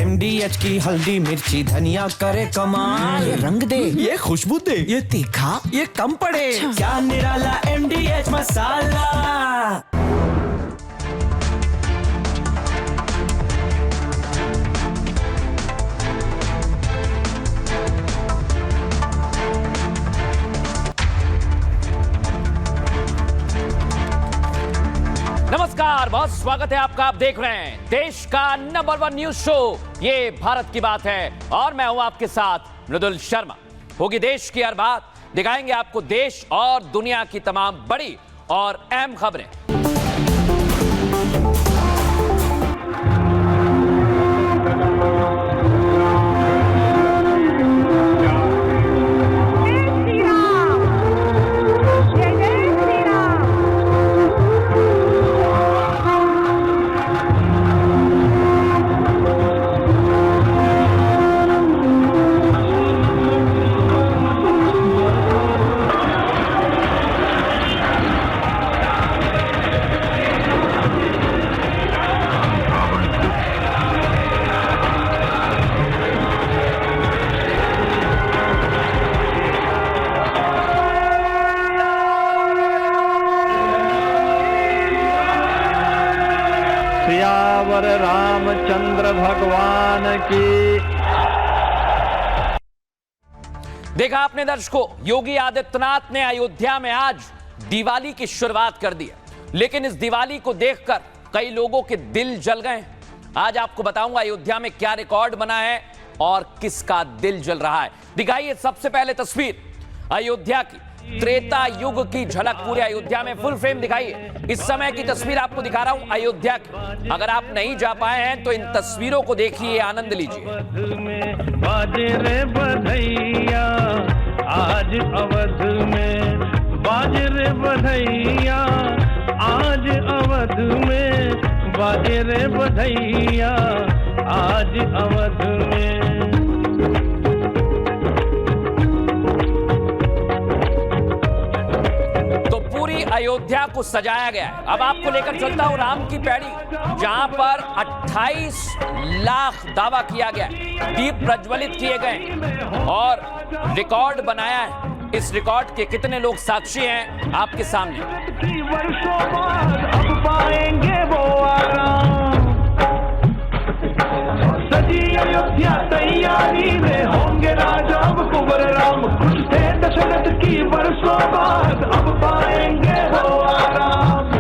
MDH की हल्दी मिर्ची धनिया करे कमाल। ये रंग दे, ये खुशबू दे, ये तीखा, ये कम पड़े। क्या निराला MDH मसाला। नमस्कार, बहुत स्वागत है आपका। आप देख रहे हैं देश का नंबर 1 न्यूज शो, ये भारत की बात है, और मैं हूं आपके साथ मृदुल शर्मा। होगी देश की हर बात, दिखाएंगे आपको देश और दुनिया की तमाम बड़ी और अहम खबरें। सियावर रामचंद्र भगवान की। देखा आपने दर्शकों, योगी आदित्यनाथ ने अयोध्या में आज दिवाली की शुरुआत कर दी है, लेकिन इस दिवाली को देखकर कई लोगों के दिल जल गए हैं। आज आपको बताऊंगा अयोध्या में क्या रिकॉर्ड बना है और किसका दिल जल रहा है। दिखाइए सबसे पहले तस्वीर अयोध्या की, त्रेता युग की झलक पूरे अयोध्या में फुल फ्रेम दिखाइए। इस समय की तस्वीर आपको दिखा रहा हूं अयोध्या की। अगर आप नहीं जा पाए हैं तो इन तस्वीरों को देखिए, आनंद लीजिए। बाजे रे बधैया आज अवध में, बाजे रे बधैया आज अवध में, बाजे रे बधैया आज अवध में। अयोध्या को सजाया गया है। अब आपको लेकर चलता हूं राम की पैड़ी, जहां पर 28 लाख दावा किया गया है, दीप प्रज्वलित किए गए और रिकॉर्ड बनाया है। इस रिकॉर्ड के कितने लोग साक्षी हैं आपके सामने। वर्षों बाद अब पाएंगे वो आराम, सजी अयोध्या तैयारी में होंगे राजा अब कुंवर राम। खुश थे दशरथ की वर्षों बाद अब पाएंगे वो आराम।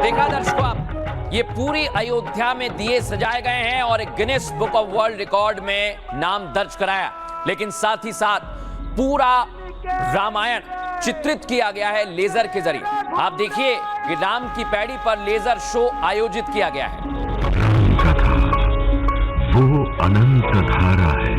देखा दर्शकों आप, ये पूरी अयोध्या में दिए सजाए गए हैं और एक Guinness book of world record में नाम दर्ज कराया। लेकिन साथ ही साथ पूरा रामायण चित्रित किया गया है लेजर के जरिए। आप देखिए कि राम की पैड़ी पर लेजर शो आयोजित किया गया है। कथा वो अनंत धारा है।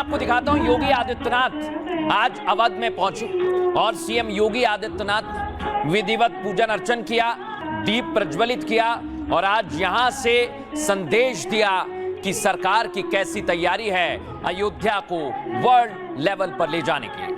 दिखाता हूं योगी आदित्यनाथ आज अवध में पहुंचे और सीएम योगी आदित्यनाथ ने विधिवत पूजन अर्चन किया, दीप प्रज्वलित किया और आज यहां से संदेश दिया कि सरकार की कैसी तैयारी है अयोध्या को वर्ल्ड लेवल पर ले जाने की।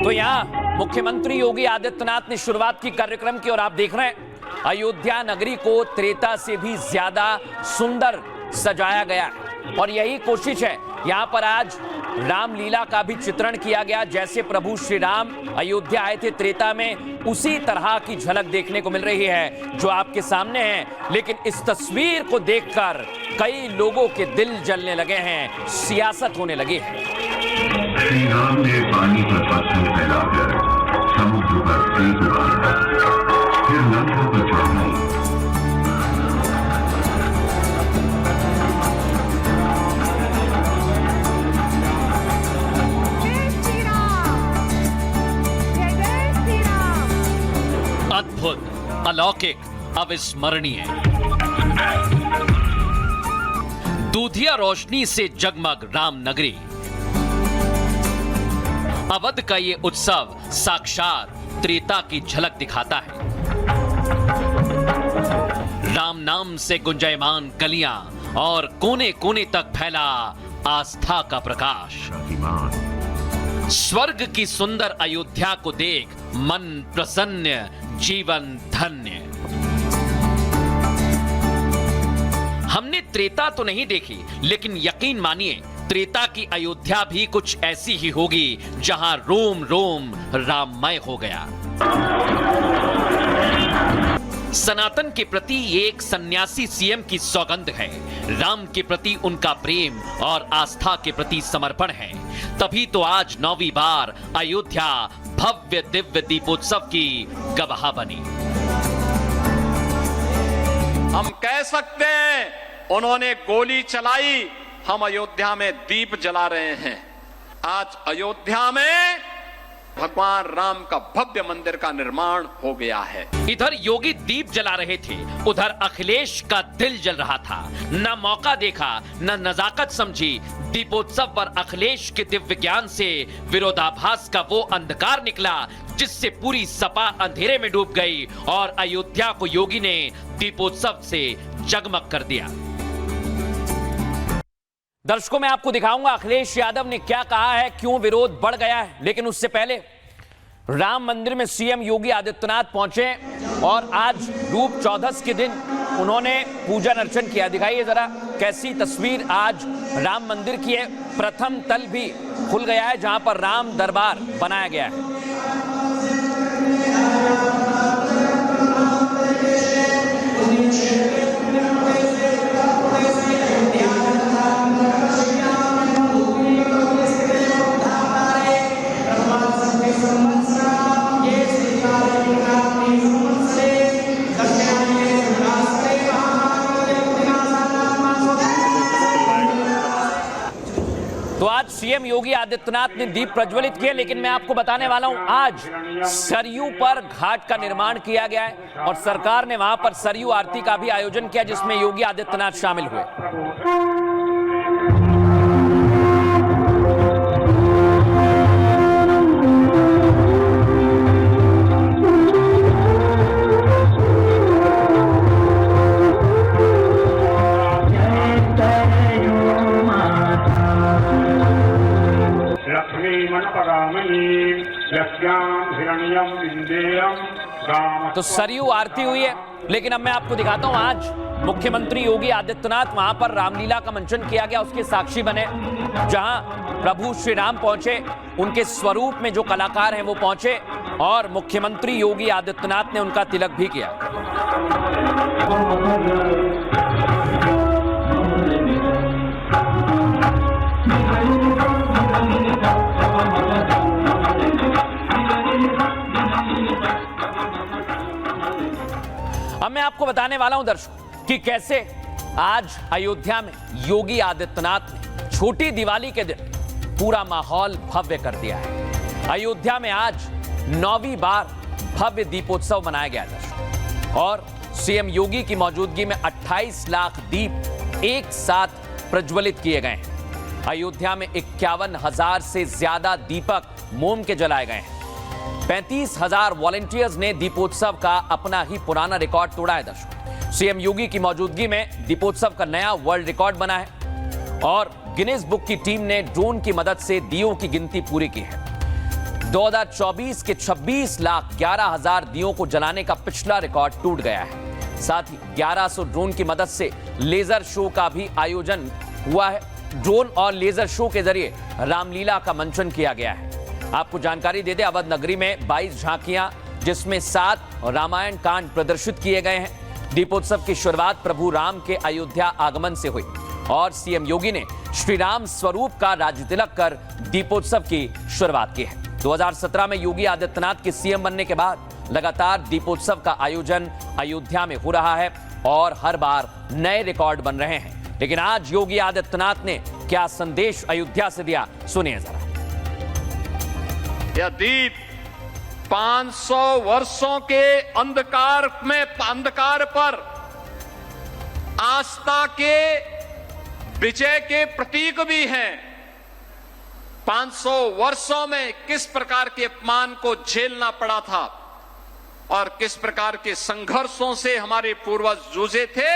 तो यहाँ मुख्यमंत्री योगी आदित्यनाथ ने शुरुआत की कार्यक्रम की और आप देख रहे हैं अयोध्या नगरी को त्रेता से भी ज्यादा सुंदर सजाया गया है और यही कोशिश है। यहाँ पर आज रामलीला का भी चित्रण किया गया, जैसे प्रभु श्री राम अयोध्या आए थे त्रेता में, उसी तरह की झलक देखने को मिल रही है जो आपके सामने है। लेकिन इस तस्वीर को देखकर कई लोगों के दिल जलने लगे हैं, सियासत होने लगी है। श्री राम ने पानी पर पत्थर फैलाकर समुद्र पर तेज उबाला, फिर लंका पर चढ़ाई। अलौकिक, अविस्मरणीय। दूधिया रोशनी से जगमग राम नगरी। अवध का ये उत्सव साक्षात त्रेता की झलक दिखाता है। राम नाम से गुंजायमान गलियां और कोने कोने तक फैला आस्था का प्रकाश। स्वर्ग की सुंदर अयोध्या को देख मन प्रसन्न, जीवन धन्य। हमने त्रेता तो नहीं देखी, लेकिन यकीन मानिए त्रेता की अयोध्या भी कुछ ऐसी ही होगी जहां रोम रोम राममय हो गया। सनातन के प्रति एक सन्यासी सीएम की सौगंध है। राम के प्रति उनका प्रेम और आस्था के प्रति समर्पण है। तभी तो आज 9वीं बार अयोध्या भव्य दिव्य दीपोत्सव की गवाह बनी। हम कह सकते हैं उन्होंने गोली चलाई, हम अयोध्या में दीप जला रहे हैं। आज अयोध्या में भगवान राम का भव्य मंदिर का निर्माण हो गया है। इधर योगी दीप जला रहे थे, उधर अखिलेश का दिल जल रहा था। न मौका देखा, न नजाकत समझी। दीपोत्सव पर अखिलेश के दिव्य ज्ञान से विरोधाभास का वो अंधकार निकला जिससे पूरी सपा अंधेरे में डूब गई और अयोध्या को योगी ने दीपोत्सव से जगमग कर दिया। दर्शकों, मैं आपको दिखाऊंगा अखिलेश यादव ने क्या कहा है, क्यों विरोध बढ़ गया है। लेकिन उससे पहले राम मंदिर में सीएम योगी आदित्यनाथ पहुंचे और आज रूप चौदस के दिन उन्होंने पूजन अर्चन किया। दिखाइए जरा कैसी तस्वीर आज राम मंदिर की है। प्रथम तल भी खुल गया है जहां पर राम दरबार बनाया गया है। तो आज सीएम योगी आदित्यनाथ ने दीप प्रज्वलित किए। लेकिन मैं आपको बताने वाला हूं, आज सरयू पर घाट का निर्माण किया गया है और सरकार ने वहां पर सरयू आरती का भी आयोजन किया जिसमें योगी आदित्यनाथ शामिल हुए। तो सरयू आरती हुई है। लेकिन अब मैं आपको दिखाता हूं, आज मुख्यमंत्री योगी आदित्यनाथ वहां पर रामलीला का मंचन किया गया, उसके साक्षी बने। जहां प्रभु श्री राम पहुंचे, उनके स्वरूप में जो कलाकार हैं वो पहुंचे और मुख्यमंत्री योगी आदित्यनाथ ने उनका तिलक भी किया। अब मैं आपको बताने वाला हूं दर्शकों कि कैसे आज अयोध्या में योगी आदित्यनाथ ने छोटी दिवाली के दिन पूरा माहौल भव्य कर दिया है। अयोध्या में आज 9वीं बार भव्य दीपोत्सव मनाया गया दर्शकों और सीएम योगी की मौजूदगी में 28 लाख दीप एक साथ प्रज्वलित किए गए हैं। अयोध्या में 51,000 से ज्यादा दीपक मोम के जलाए गए हैं। 35,000 वॉलंटियर्स ने दीपोत्सव का अपना ही पुराना रिकॉर्ड तोड़ा है दर्शकों। सीएम योगी की मौजूदगी में दीपोत्सव का नया वर्ल्ड रिकॉर्ड बना है और गिनीज बुक की टीम ने ड्रोन की मदद से दियों की गिनती पूरी की है। 2024 के 26,11,000 दियों को जलाने का पिछला रिकॉर्ड टूट गया है। साथ ही 1100 ड्रोन की मदद से लेजर शो का भी आयोजन हुआ है। ड्रोन और लेजर शो के जरिए रामलीला का मंचन किया गया है। आपको जानकारी दे दें, अवध नगरी में 22 झांकियां जिसमें 7 रामायण कांड प्रदर्शित किए गए हैं। दीपोत्सव की शुरुआत प्रभु राम के अयोध्या आगमन से हुई और सीएम योगी ने श्री राम स्वरूप का राजतिलक कर दीपोत्सव की शुरुआत की है। 2017 में योगी आदित्यनाथ के सीएम बनने के बाद लगातार दीपोत्सव का आयोजन अयोध्या में हो रहा है और हर बार नए रिकॉर्ड बन रहे हैं। लेकिन आज योगी आदित्यनाथ ने क्या संदेश अयोध्या से दिया, सुनिए जरा। यह दीप 500 वर्षों के अंधकार पर आस्था के विजय के प्रतीक भी हैं। 500 वर्षों में किस प्रकार के अपमान को झेलना पड़ा था और किस प्रकार के संघर्षों से हमारे पूर्वज जूझे थे,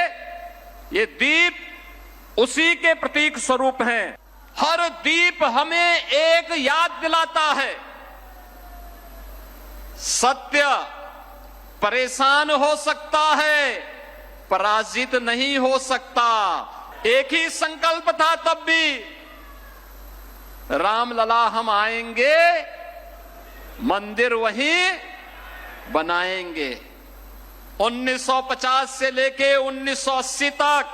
ये दीप उसी के प्रतीक स्वरूप हैं। हर दीप हमें एक याद दिलाता है, सत्य परेशान हो सकता है, पराजित नहीं हो सकता। एक ही संकल्प था तब भी, रामलला हम आएंगे, मंदिर वहीं बनाएंगे। 1950 से लेके 1980 तक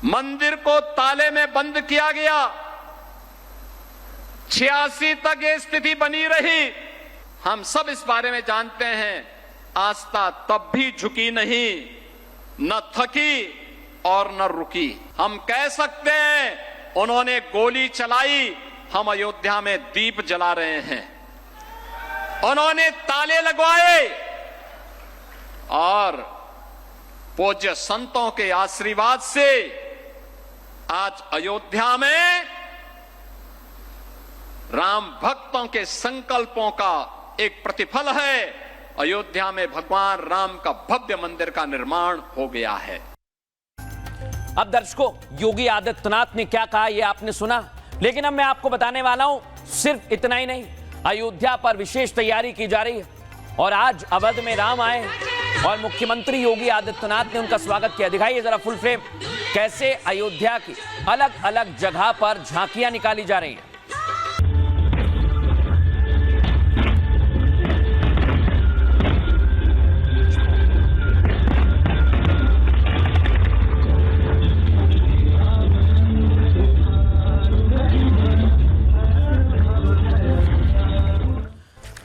मंदिर को ताले में बंद किया गया। 86 तक ये स्थिति बनी रही। हम सब इस बारे में जानते हैं। आस्था तब भी झुकी नहीं, न थकी और न रुकी। हम कह सकते हैं उन्होंने गोली चलाई, हम अयोध्या में दीप जला रहे हैं। उन्होंने ताले लगवाए और पूज्य संतों के आशीर्वाद से आज अयोध्या में राम भक्तों के संकल्पों का एक प्रतिफल है। अयोध्या में भगवान राम का भव्य मंदिर का निर्माण हो गया है। अब दर्शकों, योगी आदित्यनाथ ने क्या कहा ये आपने सुना, लेकिन अब मैं आपको बताने वाला हूं सिर्फ इतना ही नहीं, अयोध्या पर विशेष तैयारी की जा रही है और आज अवध में राम आए और मुख्यमंत्री योगी आदित्यनाथ ने उनका स्वागत किया। दिखाइए जरा फुल फ्रेम, कैसे अयोध्या की अलग अलग जगह पर झांकियां निकाली जा रही हैं।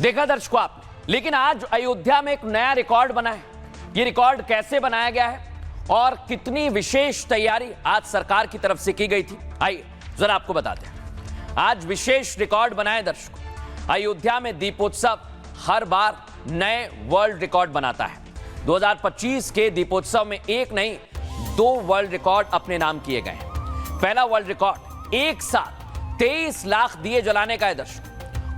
देखा दर्शकों आपने, लेकिन आज अयोध्या में एक नया रिकॉर्ड बना है। यह रिकॉर्ड कैसे बनाया गया है और कितनी विशेष तैयारी आज सरकार की तरफ से की गई थी, आइए जरा आपको बताते हैं। आज विशेष रिकॉर्ड बनाए दर्शकों। अयोध्या में दीपोत्सव हर बार नए वर्ल्ड रिकॉर्ड बनाता है। 2025 के दीपोत्सव में एक नहीं 2 वर्ल्ड रिकॉर्ड अपने नाम किए गए हैं। पहला वर्ल्ड रिकॉर्ड एक साथ 23 लाख दिए जलाने का है दर्शकों,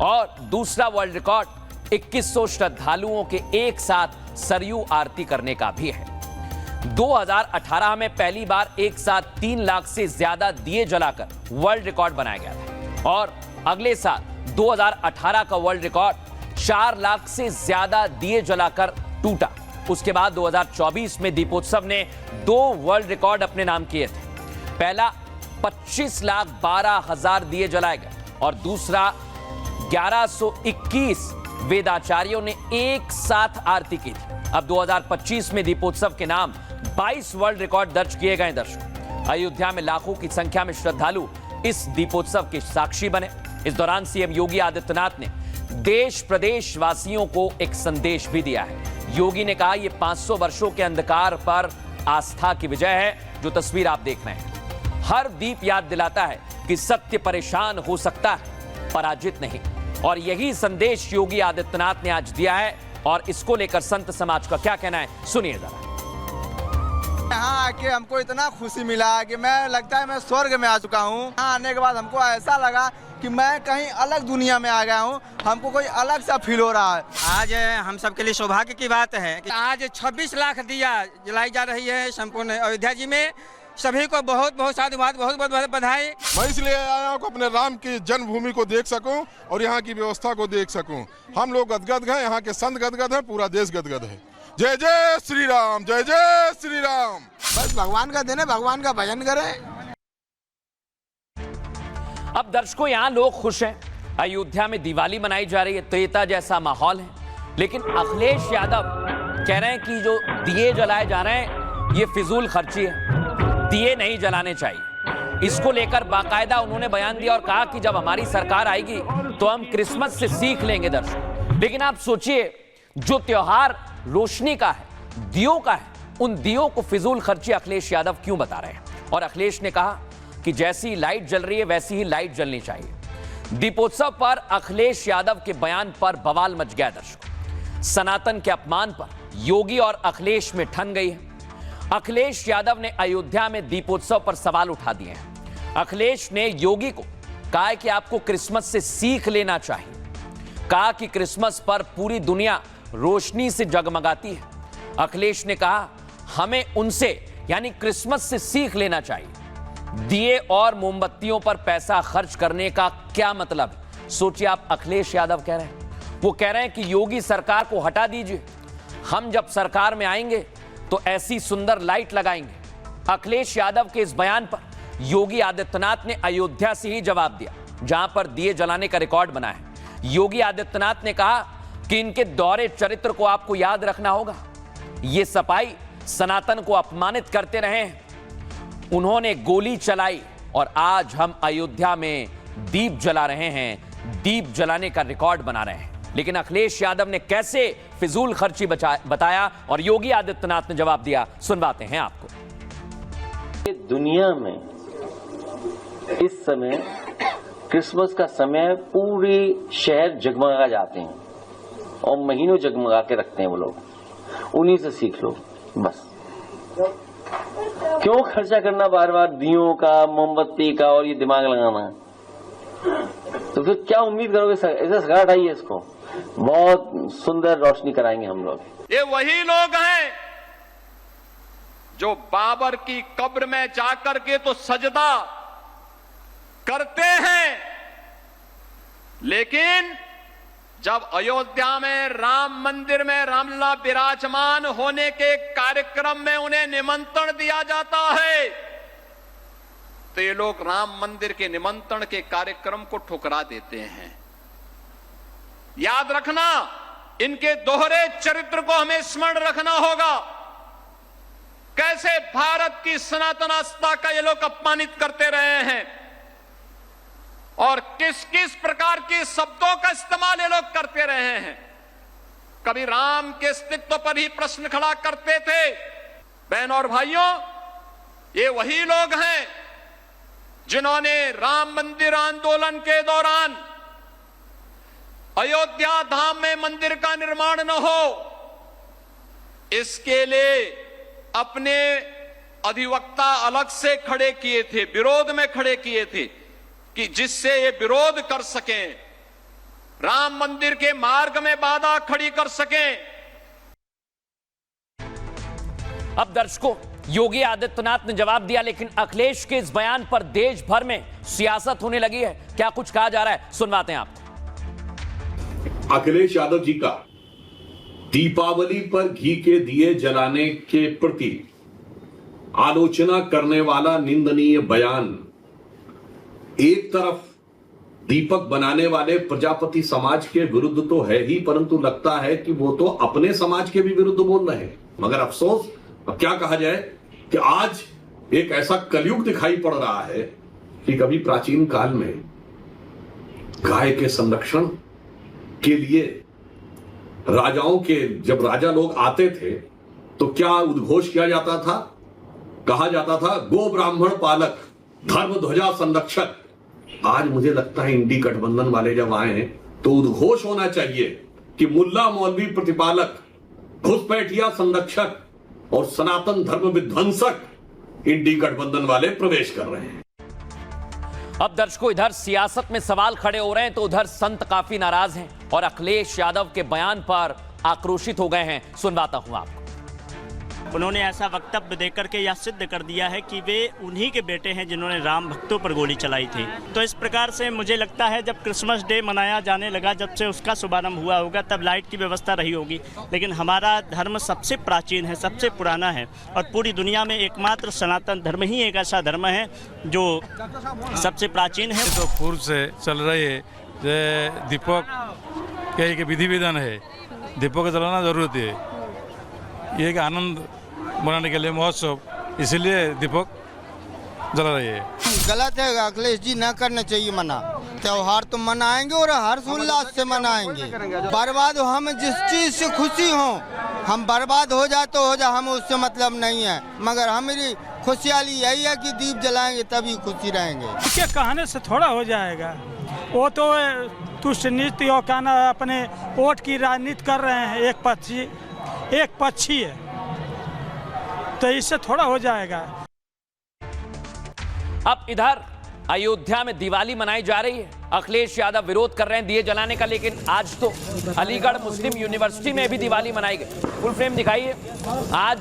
और दूसरा वर्ल्ड रिकॉर्ड 2100 श्रद्धालुओं के एक साथ सरयू आरती करने का भी है। 2018 में पहली बार एक साथ 3 लाख से ज्यादा दिए जलाकर वर्ल्ड रिकॉर्ड बनाया गया था और अगले साल 2018 का वर्ल्ड रिकॉर्ड 4 लाख से ज्यादा दिए जलाकर टूटा। उसके बाद 2024 में दीपोत्सव ने 2 वर्ल्ड रिकॉर्ड अपने नाम किए थे। पहला 25,12,000 दिए जलाए गए और दूसरा 1121 वेदाचार्यों ने एक साथ आरती की थी। अब 2025 में दीपोत्सव के नाम 22 वर्ल्ड रिकॉर्ड दर्ज किए गए दर्शकों। अयोध्या में लाखों की संख्या में श्रद्धालु इस दीपोत्सव के साक्षी बने। इस दौरान सीएम योगी आदित्यनाथ ने देश प्रदेश वासियों को एक संदेश भी दिया है। योगी ने कहा, यह 500 वर्षों के अंधकार पर आस्था की विजय है। जो तस्वीर आप देख रहे हैं, हर दीप याद दिलाता है कि सत्य परेशान हो सकता है, पराजित नहीं। और यही संदेश योगी आदित्यनाथ ने आज दिया है और इसको लेकर संत समाज का क्या कहना है, सुनिए जरा। यहाँ आके हमको इतना खुशी मिला कि मैं लगता है मैं स्वर्ग में आ चुका हूँ। यहाँ आने के बाद हमको ऐसा लगा कि मैं कहीं अलग दुनिया में आ गया हूँ। हमको कोई अलग सा फील हो रहा है। आज हम सबके लिए सौभाग्य की बात है कि आज 26 लाख दिया जलाई जा रही है संपूर्ण अयोध्या जी में। सभी को बहुत बहुत साधुवाद, बहुत बहुत बधाई। मैं इसलिए आया हूँ कि अपने राम की जन्मभूमि को देख सकूं और यहाँ की व्यवस्था को देख सकूं। हम लोग गदगद हैं, यहाँ के संत गदगद हैं, पूरा देश गदगद है। जय जय श्री राम, जय जय श्री राम। बस भगवान का दिन है, भगवान का भजन करें। अब दर्शकों, यहाँ लोग खुश हैं। अयोध्या में दिवाली मनाई जा रही है, त्रेता जैसा माहौल है। लेकिन अखिलेश यादव कह रहे हैं कि जो दिए जलाए जा रहे हैं ये फिजूल खर्ची है, दिए नहीं जलाने चाहिए। इसको लेकर बाकायदा उन्होंने बयान दिया और कहा कि जब हमारी सरकार आएगी तो हम क्रिसमस से सीख लेंगे दर्शकों। लेकिन आप सोचिए, जो त्योहार रोशनी का है, दियों का है, उन दियों को फिजूल खर्ची अखिलेश यादव क्यों बता रहे हैं। और अखिलेश ने कहा कि जैसी लाइट जल रही है वैसी ही लाइट जलनी चाहिए। दीपोत्सव पर अखिलेश यादव के बयान पर बवाल मच गया। दर्शकों, सनातन के अपमान पर योगी और अखिलेश में ठन गई है। अखिलेश यादव ने अयोध्या में दीपोत्सव पर सवाल उठा दिए हैं। अखिलेश ने योगी को कहा है कि आपको क्रिसमस से सीख लेना चाहिए। कहा कि क्रिसमस पर पूरी दुनिया रोशनी से जगमगाती है। अखिलेश ने कहा हमें उनसे यानी क्रिसमस से सीख लेना चाहिए। दिए और मोमबत्तियों पर पैसा खर्च करने का क्या मतलब है? सोचिए, आप अखिलेश यादव कह रहे हैं, वो कह रहे हैं कि योगी सरकार को हटा दीजिए, हम जब सरकार में आएंगे तो ऐसी सुंदर लाइट लगाएंगे। अखिलेश यादव के इस बयान पर योगी आदित्यनाथ ने अयोध्या से ही जवाब दिया, जहां पर दिए जलाने का रिकॉर्ड बना है। योगी आदित्यनाथ ने कहा कि इनके दोहरे चरित्र को आपको याद रखना होगा। ये सपाई सनातन को अपमानित करते रहे हैं। उन्होंने गोली चलाई और आज हम अयोध्या में दीप जला रहे हैं, दीप जलाने का रिकॉर्ड बना रहे हैं। लेकिन अखिलेश यादव ने कैसे फिजूल खर्ची बताया और योगी आदित्यनाथ ने जवाब दिया, सुनवाते हैं आपको। दुनिया में इस समय क्रिसमस का समय पूरे शहर जगमगा जाते हैं और महीनों जगमगा के रखते हैं वो लोग। उन्हीं से सीख लो बस। क्यों खर्चा करना बार बार दियों का, मोमबत्ती का और ये दिमाग लगाना? तो फिर क्या उम्मीद करोगे? ऐसा सगाट आई है, इसको बहुत सुंदर रोशनी कराएंगे हम लोग। ये वही लोग हैं जो बाबर की कब्र में जाकर के तो सजदा करते हैं, लेकिन जब अयोध्या में राम मंदिर में रामलला विराजमान होने के कार्यक्रम में उन्हें निमंत्रण दिया जाता है तो ये लोग राम मंदिर के निमंत्रण के कार्यक्रम को ठुकरा देते हैं। याद रखना, इनके दोहरे चरित्र को हमें स्मरण रखना होगा। कैसे भारत की सनातन आस्था का ये लोग अपमानित करते रहे हैं और किस किस प्रकार के शब्दों का इस्तेमाल ये लोग करते रहे हैं। कभी राम के अस्तित्व पर ही प्रश्न खड़ा करते थे। बहनों और भाइयों, ये वही लोग हैं जिन्होंने राम मंदिर आंदोलन के दौरान अयोध्या धाम में मंदिर का निर्माण न हो, इसके लिए अपने अधिवक्ता अलग से खड़े किए थे, विरोध में खड़े किए थे कि जिससे ये विरोध कर सकें, राम मंदिर के मार्ग में बाधा खड़ी कर सकें। अब दर्शकों, योगी आदित्यनाथ ने जवाब दिया, लेकिन अखिलेश के इस बयान पर देश भर में सियासत होने लगी है। क्या कुछ कहा जा रहा है, सुनवाते हैं आपको। अखिलेश यादव जी का दीपावली पर घी के दिए जलाने के प्रति आलोचना करने वाला निंदनीय बयान एक तरफ दीपक बनाने वाले प्रजापति समाज के विरुद्ध तो है ही, परंतु लगता है कि वो तो अपने समाज के भी विरुद्ध बोल रहे हैं। मगर अफसोस, अब क्या कहा जाए कि आज एक ऐसा कलयुग दिखाई पड़ रहा है कि कभी प्राचीन काल में गाय के संरक्षण के लिए राजाओं के, जब राजा लोग आते थे तो क्या उद्घोष किया जाता था? कहा जाता था गो ब्राह्मण पालक, धर्म ध्वजा संरक्षक। आज मुझे लगता है इंडी गठबंधन वाले जब आए हैं तो उद्घोष होना चाहिए कि मुल्ला मौलवी प्रतिपालक, घुसपैठिया संरक्षक और सनातन धर्म विध्वंसक इंडी गठबंधन वाले प्रवेश कर रहे हैं। अब दर्शकों, इधर सियासत में सवाल खड़े हो रहे हैं तो उधर संत काफी नाराज हैं और अखिलेश यादव के बयान पर आक्रोशित हो गए हैं। सुनवाता हूं आपको। उन्होंने ऐसा वक्तव्य देकर के यह सिद्ध कर दिया है कि वे उन्हीं के बेटे हैं जिन्होंने राम भक्तों पर गोली चलाई थी। तो इस प्रकार से मुझे लगता है जब क्रिसमस डे मनाया जाने लगा, जब से उसका शुभारंभ हुआ होगा, तब लाइट की व्यवस्था रही होगी। लेकिन हमारा धर्म सबसे प्राचीन है, सबसे पुराना है और पूरी दुनिया में एकमात्र सनातन धर्म ही एक ऐसा धर्म है जो सबसे प्राचीन है। तो पूर्व से चल रही है दीपक क्या एक विधि विधान है, दीपक जलाना जरूरत है। ये एक आनंद मनाने के लिए महोत्सव, इसीलिए दीपक जला रही है। गलत है अखिलेश जी, न करना चाहिए मना। त्योहार तो मनाएंगे और हर्षोल्लास से मनाएंगे। बर्बाद हो, हम जिस चीज से खुशी हो, हम बर्बाद हो जाए तो हो जाए, हम उससे मतलब नहीं है। मगर हमारी खुशहाली यही है कि दीप जलाएंगे तभी खुशी रहेंगे। क्या कहने से थोड़ा हो जाएगा, वो तो तुष्ट नीति और क्या ना अपने वोट की राजनीति कर रहे हैं, एक पक्षी है, तो इससे थोड़ा हो जाएगा। अब इधर अयोध्या में दिवाली मनाई जा रही है। अखिलेश यादव विरोध कर रहे हैं दिए जलाने का, लेकिन आज तो अलीगढ़ मुस्लिम यूनिवर्सिटी में भी दिवाली मनाई गई। फुल फ्रेम दिखाइए। आज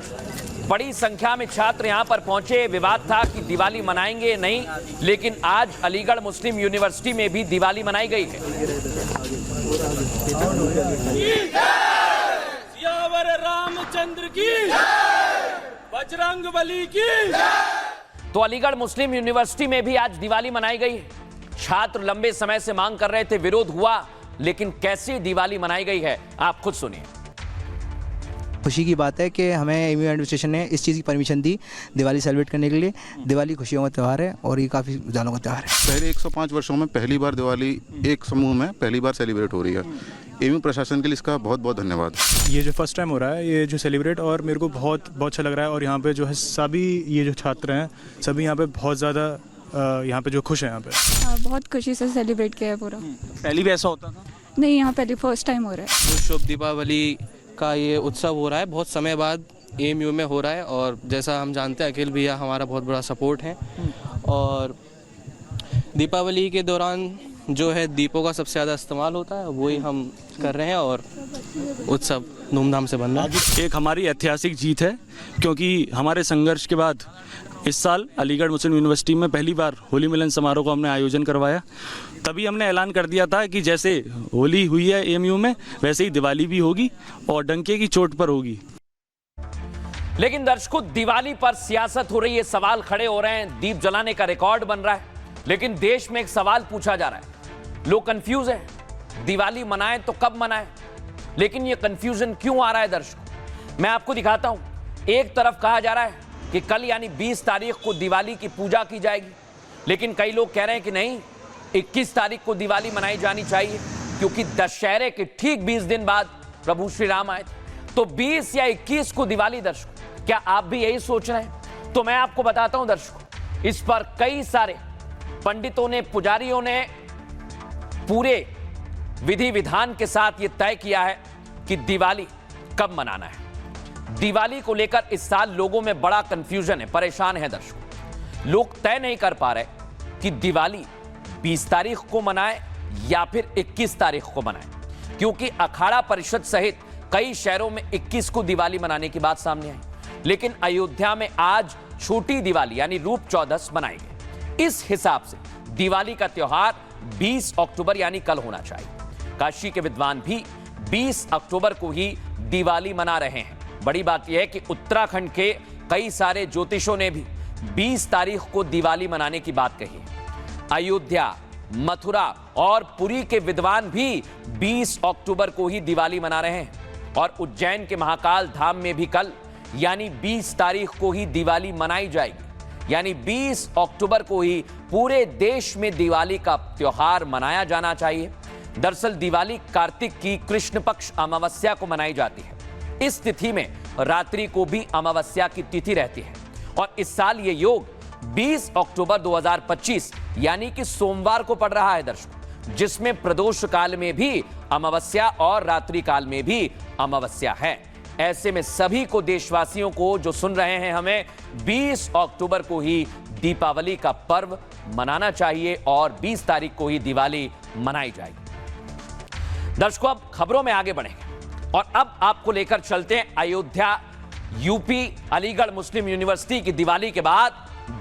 बड़ी संख्या में छात्र यहां पर पहुंचे। विवाद था कि दिवाली मनाएंगे नहीं, लेकिन आज अलीगढ़ मुस्लिम यूनिवर्सिटी में भी दिवाली मनाई गई है। सियावर रामचंद्र की, बजरंगबली की। तो अलीगढ़ मुस्लिम यूनिवर्सिटी में भी आज दिवाली मनाई गई है। छात्र लंबे समय से मांग कर रहे थे, विरोध हुआ, लेकिन कैसे दिवाली मनाई गई है आप खुद सुनिए। खुशी की बात है कि हमें एमयू एडमिनिस्ट्रेशन ने इस चीज़ की परमिशन दी दिवाली सेलिब्रेट करने के लिए। दिवाली खुशियों का त्यौहार है और ये काफ़ी उजालों का त्यौहार है। पहले 105 वर्षों में पहली बार दिवाली एक समूह में पहली बार सेलिब्रेट हो रही है। एमयू प्रशासन के लिए इसका बहुत बहुत धन्यवाद। ये जो फर्स्ट टाइम हो रहा है, ये जो सेलिब्रेट, और मेरे को बहुत अच्छा लग रहा है। और यहाँ पे जो है सभी ये जो छात्र हैं सभी यहाँ पे बहुत ज़्यादा यहाँ पे जो खुश हैं यहाँ पे। बहुत खुशी से सेलिब्रेट किया है पूरा। पहली भी ऐसा होता था? नहीं, यहाँ पहली फर्स्ट टाइम हो रहा है। शुभ दीपावली का ये उत्सव हो रहा है, बहुत समय बाद एमयू में हो रहा है। और जैसा हम जानते हैं अखिल भैया हमारा बहुत बड़ा सपोर्ट है, और दीपावली के दौरान जो है दीपों का सबसे ज़्यादा इस्तेमाल होता है, वही हम कर रहे हैं और उत्सव धूमधाम से बन रहा है। एक हमारी ऐतिहासिक जीत है, क्योंकि हमारे संघर्ष के बाद इस साल अलीगढ़ मुस्लिम यूनिवर्सिटी में पहली बार होली मिलन समारोह का हमने आयोजन करवाया। तभी हमने ऐलान कर दिया था कि जैसे होली हुई है एमयू में, वैसे ही दिवाली भी होगी और डंके की चोट पर होगी। लेकिन दर्शकों, दिवाली पर सियासत हो रही है, सवाल खड़े हो रहे हैं, दीप जलाने का रिकॉर्ड बन रहा है, लेकिन देश में एक सवाल पूछा जा रहा है। लोग कंफ्यूज हैं, दिवाली मनाएं तो कब मनाएं, लेकिन ये कंफ्यूजन क्यों आ रहा है दर्शकों, मैं आपको दिखाता हूं। एक तरफ कहा जा रहा है कि कल यानी 20 तारीख को दिवाली की पूजा की जाएगी, लेकिन कई लोग कह रहे हैं कि नहीं, 21 तारीख को दिवाली मनाई जानी चाहिए, क्योंकि दशहरे के ठीक 20 दिन बाद प्रभु श्री राम आए थे। तो 20 या 21 को दिवाली। दर्शकों, क्या आप भी यही सोच रहे हैं? तो मैं आपको बताता हूं दर्शकों, इस पर कई सारे पंडितों ने, पुजारियों ने पूरे विधि विधान के साथ यह तय किया है कि दिवाली कब मनाना है। दिवाली को लेकर इस साल लोगों में बड़ा कंफ्यूजन है, परेशान है दर्शकों। लोग तय नहीं कर पा रहे कि दिवाली 20 तारीख को मनाएं या फिर 21 तारीख को मनाएं, क्योंकि अखाड़ा परिषद सहित कई शहरों में 21 को दिवाली मनाने की बात सामने आई, लेकिन अयोध्या में आज छोटी दिवाली यानी रूप चौदस मनाई गई। इस हिसाब से दिवाली का त्योहार 20 अक्टूबर यानी कल होना चाहिए। काशी के विद्वान भी 20 अक्टूबर को ही दिवाली मना रहे हैं। बड़ी बात यह है कि उत्तराखंड के कई सारे ज्योतिषों ने भी 20 तारीख को दिवाली मनाने की बात कही है। अयोध्या, मथुरा और पुरी के विद्वान भी 20 अक्टूबर को ही दिवाली मना रहे हैं, और उज्जैन के महाकाल धाम में भी कल यानी 20 तारीख को ही दिवाली मनाई जाएगी। यानी 20 अक्टूबर को ही पूरे देश में दिवाली का त्योहार मनाया जाना चाहिए। दरअसल दिवाली कार्तिक की कृष्ण पक्ष अमावस्या को मनाई जाती है। इस तिथि में रात्रि को भी अमावस्या की तिथि रहती है, और इस साल ये योग 20 अक्टूबर 2025 यानी कि सोमवार को पड़ रहा है दर्शकों, जिसमें प्रदोष काल में भी अमावस्या और रात्रि काल में भी अमावस्या है। ऐसे में सभी को, देशवासियों को जो सुन रहे हैं, हमें 20 अक्टूबर को ही दीपावली का पर्व मनाना चाहिए और 20 तारीख को ही दिवाली मनाई जाएगी। दर्शकों, अब खबरों में आगे बढ़ेंगे और अब आपको लेकर चलते हैं अयोध्या, यूपी, अलीगढ़ मुस्लिम यूनिवर्सिटी की दिवाली के बाद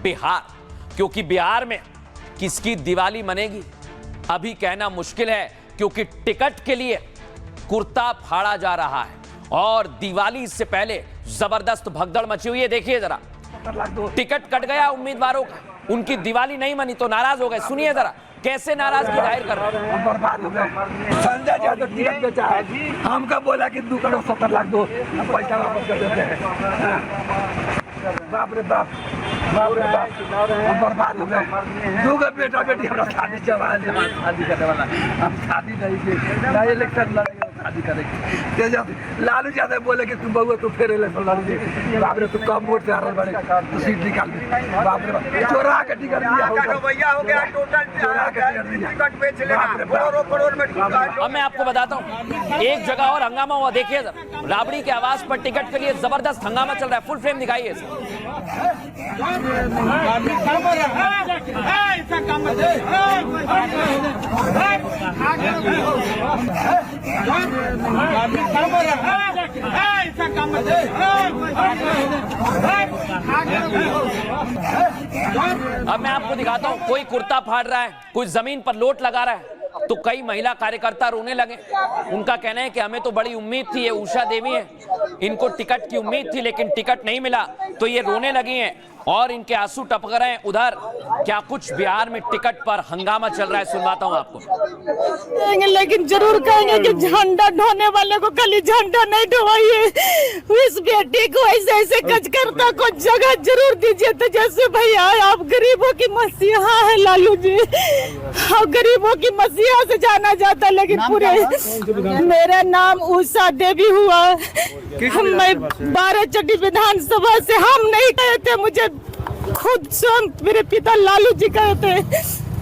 बिहार, क्योंकि बिहार में किसकी दिवाली मनेगी अभी कहना मुश्किल है, क्योंकि टिकट के लिए कुर्ता फाड़ा जा रहा है और दिवाली से पहले जबरदस्त भगदड़ मची हुई है। देखिए जरा, टिकट कट गया उम्मीदवारों का, उनकी दिवाली नहीं मनी तो नाराज हो गए। सुनिए जरा कैसे नाराजगी जाहिर कर रहे हैं। संजय यादव टिकट बेचा है, हमका बोला कि 2 करोड़ 70 लाख दो, पैसा वापस कर देते हैं। बाप रे बाप, बाप रे बाप, हम बर्बाद हो गए। 2 बेटा बेटी हमारा शादी चल रहा है, शादी करने वाला, हम शादी नहीं की, इलेक्शन लड़ेंगे। शादी करेगी। लालू यादव बोले कि तुम बहुआ तू फेर लालू जी बाप रे तू कम वोट से हारल बड़े तो सीट निकाल दे। बाप रे चोरा के टिकट दिया हो गया टोटल चोरा के टिकट बेच लेना करोड़ में। अब मैं आपको बताता हूँ एक जगह और हंगामा हुआ, देखिए राबड़ी के आवास पर टिकट के लिए जबरदस्त हंगामा चल रहा है। फुल फ्रेम दिखाइए। अब मैं आपको दिखाता हूं, कोई कुर्ता फाड़ रहा है, कोई जमीन पर लोट लगा रहा है, तो कई महिला कार्यकर्ता रोने लगे। उनका कहना है कि हमें तो बड़ी उम्मीद थी, ये उषा देवी है, इनको टिकट की उम्मीद थी लेकिन टिकट नहीं मिला, तो ये रोने लगी हैं और इनके आंसू टपक रहे हैं। उधर क्या कुछ बिहार में टिकट पर हंगामा चल रहा है, सुनवाता हूं आपको। लेकिन जरूर कहेंगे कि झंडा ढोने वाले को खाली झंडा नहीं ढोवाइए, इस बेटी को ऐसे ऐसे कचकर्ता को जगह जरूर दीजिए। तो जैसे भैया आप गरीबों की मसीहा है लालू जी, और गरीबों की मसीहा से जाना जाता है, लेकिन पूरे मेरा नाम उषा देवी हुआ। मैं 12 विधानसभा से हम नहीं कहे थे, मुझे खुद स्वयं मेरे पिता लालू जी कहे थे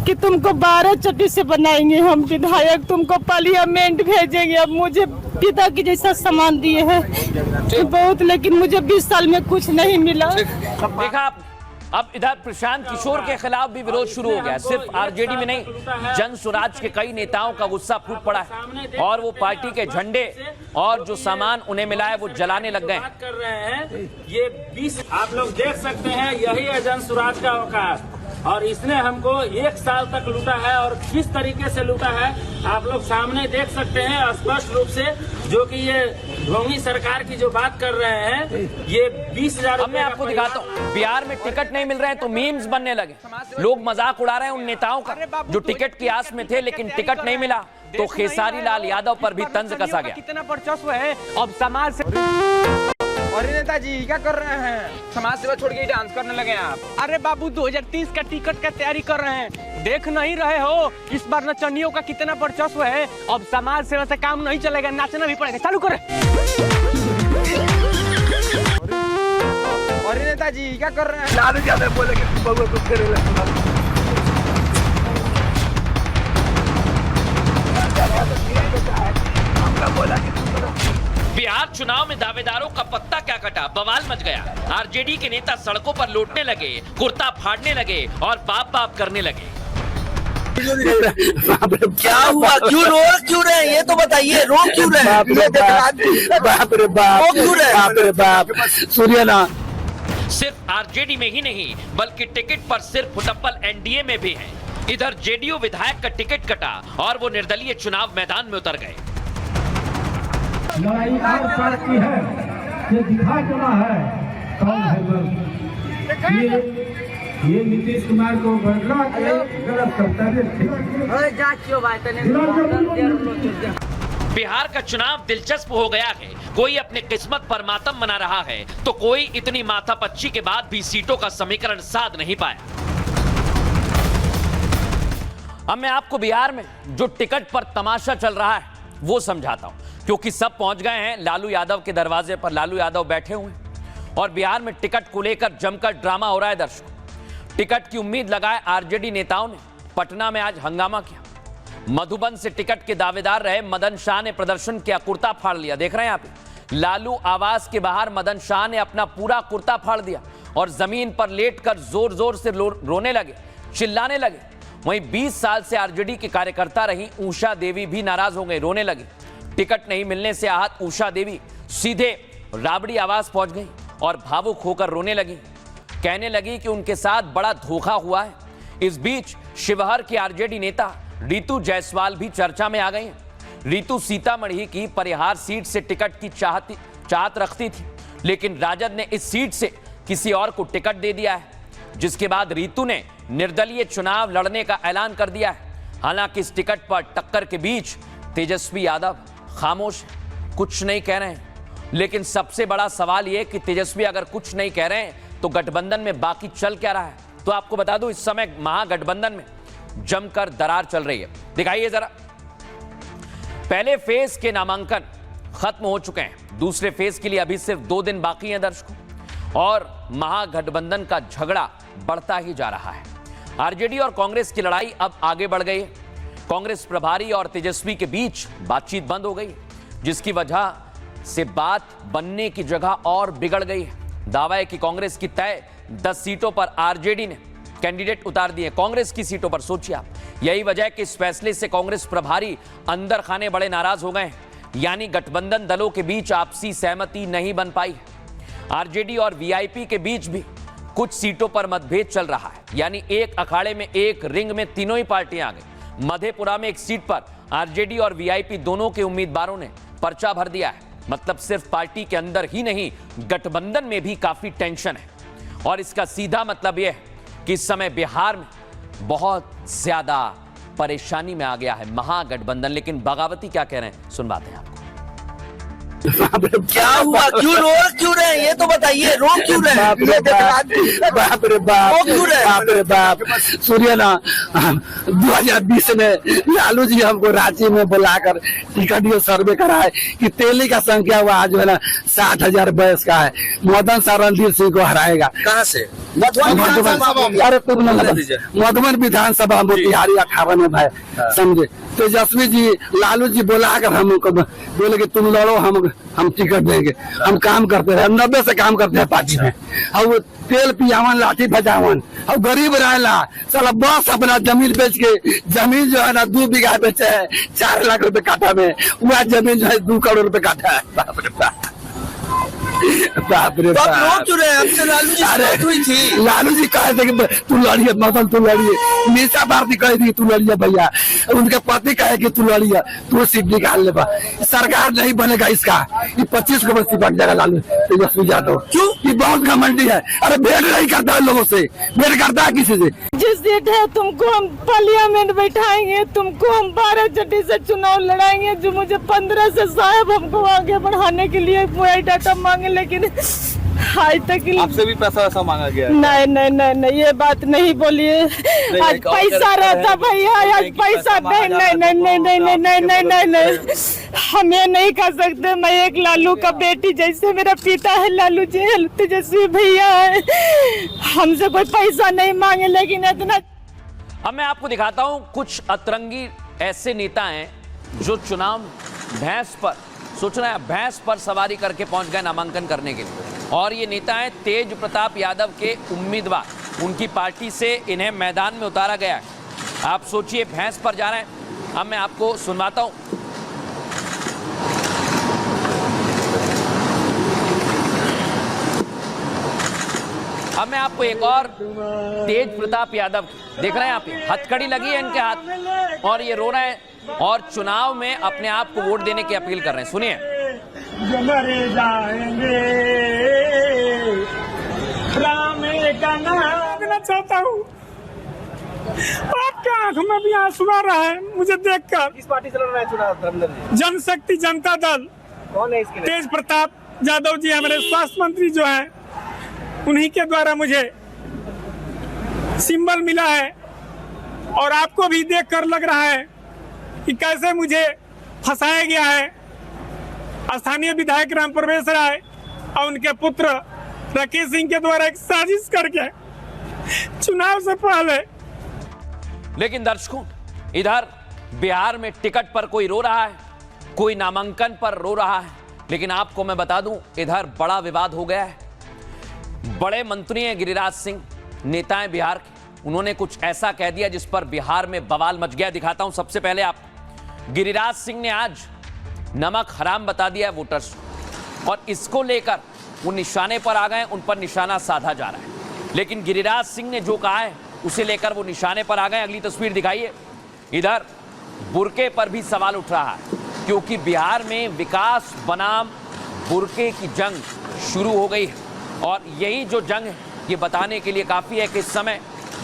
कि तुमको 12 से बनाएंगे हम विधायक, तुमको पार्लियामेंट भेजेंगे। अब मुझे पिता की जैसा सामान दिए हैं बहुत, लेकिन मुझे 20 साल में कुछ नहीं मिला। देखा आप, अब इधर प्रशांत किशोर के खिलाफ भी विरोध शुरू हो गया। सिर्फ आरजेडी में नहीं, जन स्वराज के कई नेताओं का गुस्सा फूट पड़ा है और वो पार्टी के झंडे और जो सामान उन्हें मिला है वो जलाने लग गए कर रहे हैं। ये 20 आप लोग देख सकते हैं, यही है जन स्वराज का औकात, और इसने हमको 1 साल तक लूटा है। और किस तरीके से लूटा है आप लोग सामने देख सकते हैं स्पष्ट रूप से, जो कि ये ढोंगी सरकार की जो बात कर रहे हैं, ये 20,000। अब मैं आपको दिखाता हूँ, बिहार में टिकट नहीं मिल रहे हैं तो मीम्स बनने लगे, लोग मजाक उड़ा रहे हैं उन नेताओं का जो टिकट की आस में थे लेकिन टिकट नहीं मिला, तो खेसारी लाल यादव पर भी तंज कसा गया। कितना वर्चस्व है अब समाज से। अरे नेताजी क्या कर रहे हैं? समाज सेवा छोड़ के डांस करने लगे आप? अरे बाबू 2030 का टिकट का तैयारी कर रहे हैं, देख नहीं रहे हो इस बार नचनियों का कितना वर्चस्व है। अब समाज सेवा से काम नहीं चलेगा, नाचना भी पड़ेगा। चालू करें। अरे नेताजी क्या कर रहे हैं? लालू यादव बोले कि तुम बहुआ तू फेर बिहार चुनाव में दावेदारों का पत्ता क्या कटा, बवाल मच गया। आरजेडी के नेता सड़कों पर लौटने लगे, कुर्ता फाड़ने लगे और बाप बाप करने लगे। क्या हुआ? क्यों रो क्यों रहे? ये तो बताइए, रो क्यों रहे? बाप रे बाप सूर्यना। सिर्फ आरजेडी में ही नहीं बल्कि टिकट पर सिर्फ फुटप्पल एनडीए में भी है। इधर जेडीयू विधायक का टिकट कटा और वो निर्दलीय चुनाव मैदान में उतर गए। लड़ाई और पार्ट की है, ये दिखा चुना है कौन है वो। ये नीतीश कुमार को बदला के गलत कर्तव्य। बिहार का चुनाव दिलचस्प हो गया है, कोई अपनी किस्मत पर मातम मना रहा है तो कोई इतनी माथापच्ची के बाद भी सीटों का समीकरण साध नहीं पाया। अब मैं आपको बिहार में जो टिकट पर तमाशा चल रहा है वो समझाता हूं, क्योंकि सब पहुंच गए हैं लालू यादव के दरवाजे पर। लालू यादव बैठे हुए हैं और बिहार में टिकट को लेकर जमकर ड्रामा हो रहा है। दर्शकों, टिकट की उम्मीद लगाए आरजेडी नेताओं ने पटना में आज हंगामा किया। मधुबन से टिकट के दावेदार रहे मदन शाह ने प्रदर्शन किया, कुर्ता फाड़ लिया। देख रहे हैं आप, लालू आवास के बाहर मदन शाह ने अपना पूरा कुर्ता फाड़ दिया और जमीन पर लेटकर जोर जोर से रोने लगे, चिल्लाने लगे। वहीं 20 साल से आरजेडी की कार्यकर्ता रही उषा देवी भी नाराज हो गई, रोने लगी। टिकट नहीं मिलने से आहत उषा देवी सीधे राबड़ी आवास पहुंच गई और भावुक होकर रोने लगी। कहने लगी कि उनके साथ बड़ा धोखा हुआ है। इस बीच शिवहर की आरजेडी नेता रितु जायसवाल भी चर्चा में आ गई हैं। रितु सीतामढ़ी की परिहार सीट से टिकट की चाहत रखती थी, लेकिन राजद ने इस सीट से किसी और को टिकट दे दिया है, जिसके बाद रितु ने निर्दलीय चुनाव लड़ने का ऐलान कर दिया है। हालांकि इस टिकट पर टक्कर के बीच तेजस्वी यादव खामोश है, कुछ नहीं कह रहे हैं। लेकिन सबसे बड़ा सवाल यह कि तेजस्वी अगर कुछ नहीं कह रहे हैं तो गठबंधन में बाकी चल क्या रहा है। तो आपको बता दूं, इस समय महागठबंधन में जमकर दरार चल रही है। दिखाइए जरा, पहले फेज के नामांकन खत्म हो चुके हैं, दूसरे फेज के लिए अभी सिर्फ 2 दिन बाकी हैं दर्शकों, और महागठबंधन का झगड़ा बढ़ता ही जा रहा है। आरजेडी और कांग्रेस की लड़ाई अब आगे बढ़ गई है। कांग्रेस प्रभारी और तेजस्वी के बीच बातचीत बंद हो गई, जिसकी वजह से बात बनने की जगह और बिगड़ गई है। दावा है कि कांग्रेस की तय 10 सीटों पर आरजेडी ने कैंडिडेट उतार दिए कांग्रेस की सीटों पर। सोचिए आप, यही वजह है कि इस फैसले से कांग्रेस प्रभारी अंदर खाने बड़े नाराज हो गए हैं, यानी गठबंधन दलों के बीच आपसी सहमति नहीं बन पाई। आरजेडी और वीआईपी के बीच भी कुछ सीटों पर मतभेद चल रहा है, यानी एक अखाड़े में एक रिंग में तीनों ही पार्टियां आ गई। मधेपुरा में एक सीट पर आरजेडी और वीआईपी दोनों के उम्मीदवारों ने पर्चा भर दिया है। मतलब सिर्फ पार्टी के अंदर ही नहीं, गठबंधन में भी काफी टेंशन है। और इसका सीधा मतलब यह है कि इस समय बिहार में बहुत ज्यादा परेशानी में आ गया है महागठबंधन। लेकिन बगावती क्या कह रहे हैं, सुनवाते हैं आपको। क्या हुआ, क्यों रो क्यों रहे हैं, ये तो बताइए, रो क्यों रहे हैं? बाप रे बाप, बाप रे बाप। सूर्य ना 2020 में लालू जी हमको रांची में बुलाकर टिकट सर्वे कराए कि तेली का संख्या हुआ जो है ना 60,000 बयस का है, मदन शाह रणधीर सिंह को हराएगा। कहाँ से? अरे तुम मधुबन विधानसभा मोतिहारी 58 में भाई, समझे। तेजस्वी जी लालू जी बुलाकर हमको बोले कि तुम लड़ो, हम टिकट देंगे। हम काम करते रहे, 90 से काम करते हैं पार्टी में। और तेल पियावन लाठी बजावन, और गरीब रहेला साला बस अपना जमीन बेच के, जमीन जो है ना 2 बीघा बेचे है 4 लाख रुपए काठा में, वह जमीन जो है 2 करोड़ रुपए काठा है। बाप रे बाप, बाप रे बाप। लालू जी बात हुई थी, लालू जी कहे थे कि तू लड़िए मदन, तू लड़िए। मीसा भारती कही थी तू लड़िए भैया, उनके पति कहे कि तू लड़िए, तू सीट निकाल ले। सरकार नहीं बनेगा इसका, ये 25 को बस्ती बन जाएगा लालू तेजस्वी यादव। क्यों? ये बहुत घमंडी है। अरे भेंट नहीं करता है लोगों से, भेंट करता है किसी से। जिस सीट है तुमको हम पार्लियामेंट बैठाएंगे, तुमको हम 12 चट्टी से चुनाव लड़ाएंगे, जो मुझे 15 से साहब हमको आगे बढ़ाने के लिए डाटा मांगे, लेकिन आज तक आपसे भी पैसा वैसा मांगा गया? नहीं नहीं नहीं नहीं, ये बात नहीं बोलिए। आज पैसा रहता भैया, आज पैसा नहीं नहीं नहीं नहीं नहीं नहीं नहीं नहीं नहीं नहीं, हम ये नहीं कर सकते। मैं एक लालू का बेटी, जैसे मेरा पिता है लालू जी, तेजस्वी भैया है, हमसे कोई पैसा नहीं मांगे, लेकिन इतना। अब मैं आपको दिखाता हूं कुछ अतरंगी ऐसे नेता हैं जो चुनाव भैंस पर, सोच रहे हैं भैंस पर सवारी करके पहुंच गए नामांकन करने के लिए। और ये नेता है तेज प्रताप यादव के उम्मीदवार, उनकी पार्टी से इन्हें मैदान में उतारा गया है। आप सोचिए भैंस पर जा रहे हैं। अब मैं आपको सुनवाता हूं। अब मैं आपको एक और तेज प्रताप यादव, देख रहे हैं आप, हथकड़ी लगी है इनके हाथ और ये रो रहे हैं और चुनाव में अपने आप को वोट देने की अपील कर रहे हैं। सुनिए। जो मरे जाएंगे राम का नाम लेना चाहता हूँ। आपके आंख में भी आंसू आ रहा है मुझे देखकर। किस पार्टी से लड़ रहा है चुनाव? जनशक्ति जनता दल। कौन है इसके? तेज प्रताप यादव जी हमारे स्वास्थ्य मंत्री जो हैं, उन्हीं के द्वारा मुझे सिंबल मिला है। और आपको भी देखकर लग रहा है कि कैसे मुझे फंसाया गया है। स्थानीय विधायक राम प्रवेश राय और उनके पुत्र राकेश सिंह के द्वारा एक साजिश करके चुनाव से पहले। लेकिन दर्शकों, इधर बिहार में टिकट पर कोई रो रहा है, कोई नामांकन पर रो रहा है। लेकिन आपको मैं बता दूं, इधर बड़ा विवाद हो गया है। बड़े मंत्री हैं गिरिराज सिंह, नेता हैं बिहार के, उन्होंने कुछ ऐसा कह दिया जिस पर बिहार में बवाल मच गया। दिखाता हूं सबसे पहले आप। गिरिराज सिंह ने आज नमक हराम बता दिया है वोटर्स को, और इसको लेकर वो निशाने पर आ गए, उन पर निशाना साधा जा रहा है। लेकिन गिरिराज सिंह ने जो कहा है उसे लेकर वो निशाने पर आ गए। अगली तस्वीर दिखाइए। इधर बुर्के पर भी सवाल उठ रहा है, क्योंकि बिहार में विकास बनाम बुर्के की जंग शुरू हो गई है। और यही जो जंग है ये बताने के लिए काफी है कि इस समय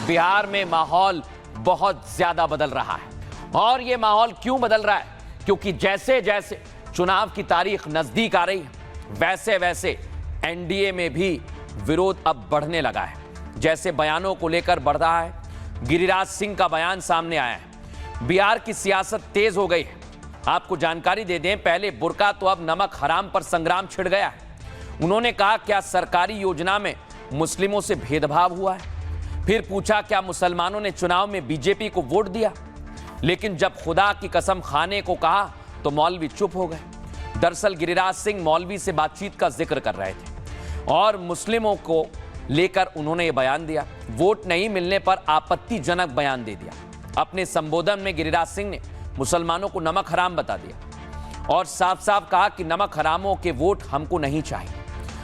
बिहार में माहौल बहुत ज्यादा बदल रहा है। और ये माहौल क्यों बदल रहा है? क्योंकि जैसे जैसे चुनाव की तारीख नजदीक आ रही है, वैसे वैसे एनडीए में भी विरोध अब बढ़ने लगा है। जैसे बयानों को लेकर बढ़ रहा है। गिरिराज सिंह का बयान सामने आया है। बिहार की सियासत तेज हो गई है आपको जानकारी दे दें, पहले बुर्का तो अब नमक हराम पर संग्राम छिड़ गया है। उन्होंने कहा क्या सरकारी योजना में मुस्लिमों से भेदभाव हुआ है? फिर पूछा क्या मुसलमानों ने चुनाव में बीजेपी को वोट दिया? लेकिन जब खुदा की कसम खाने को कहा तो मौलवी चुप हो गए। दरअसल गिरिराज सिंह मौलवी से बातचीत का जिक्र कर रहे थे और मुस्लिमों को लेकर उन्होंने ये बयान दिया। वोट नहीं मिलने पर आपत्तिजनक बयान दे दिया। अपने संबोधन में गिरिराज सिंह ने मुसलमानों को नमक हराम बता दिया और साफ साफ कहा कि नमक हरामों के वोट हमको नहीं चाहिए।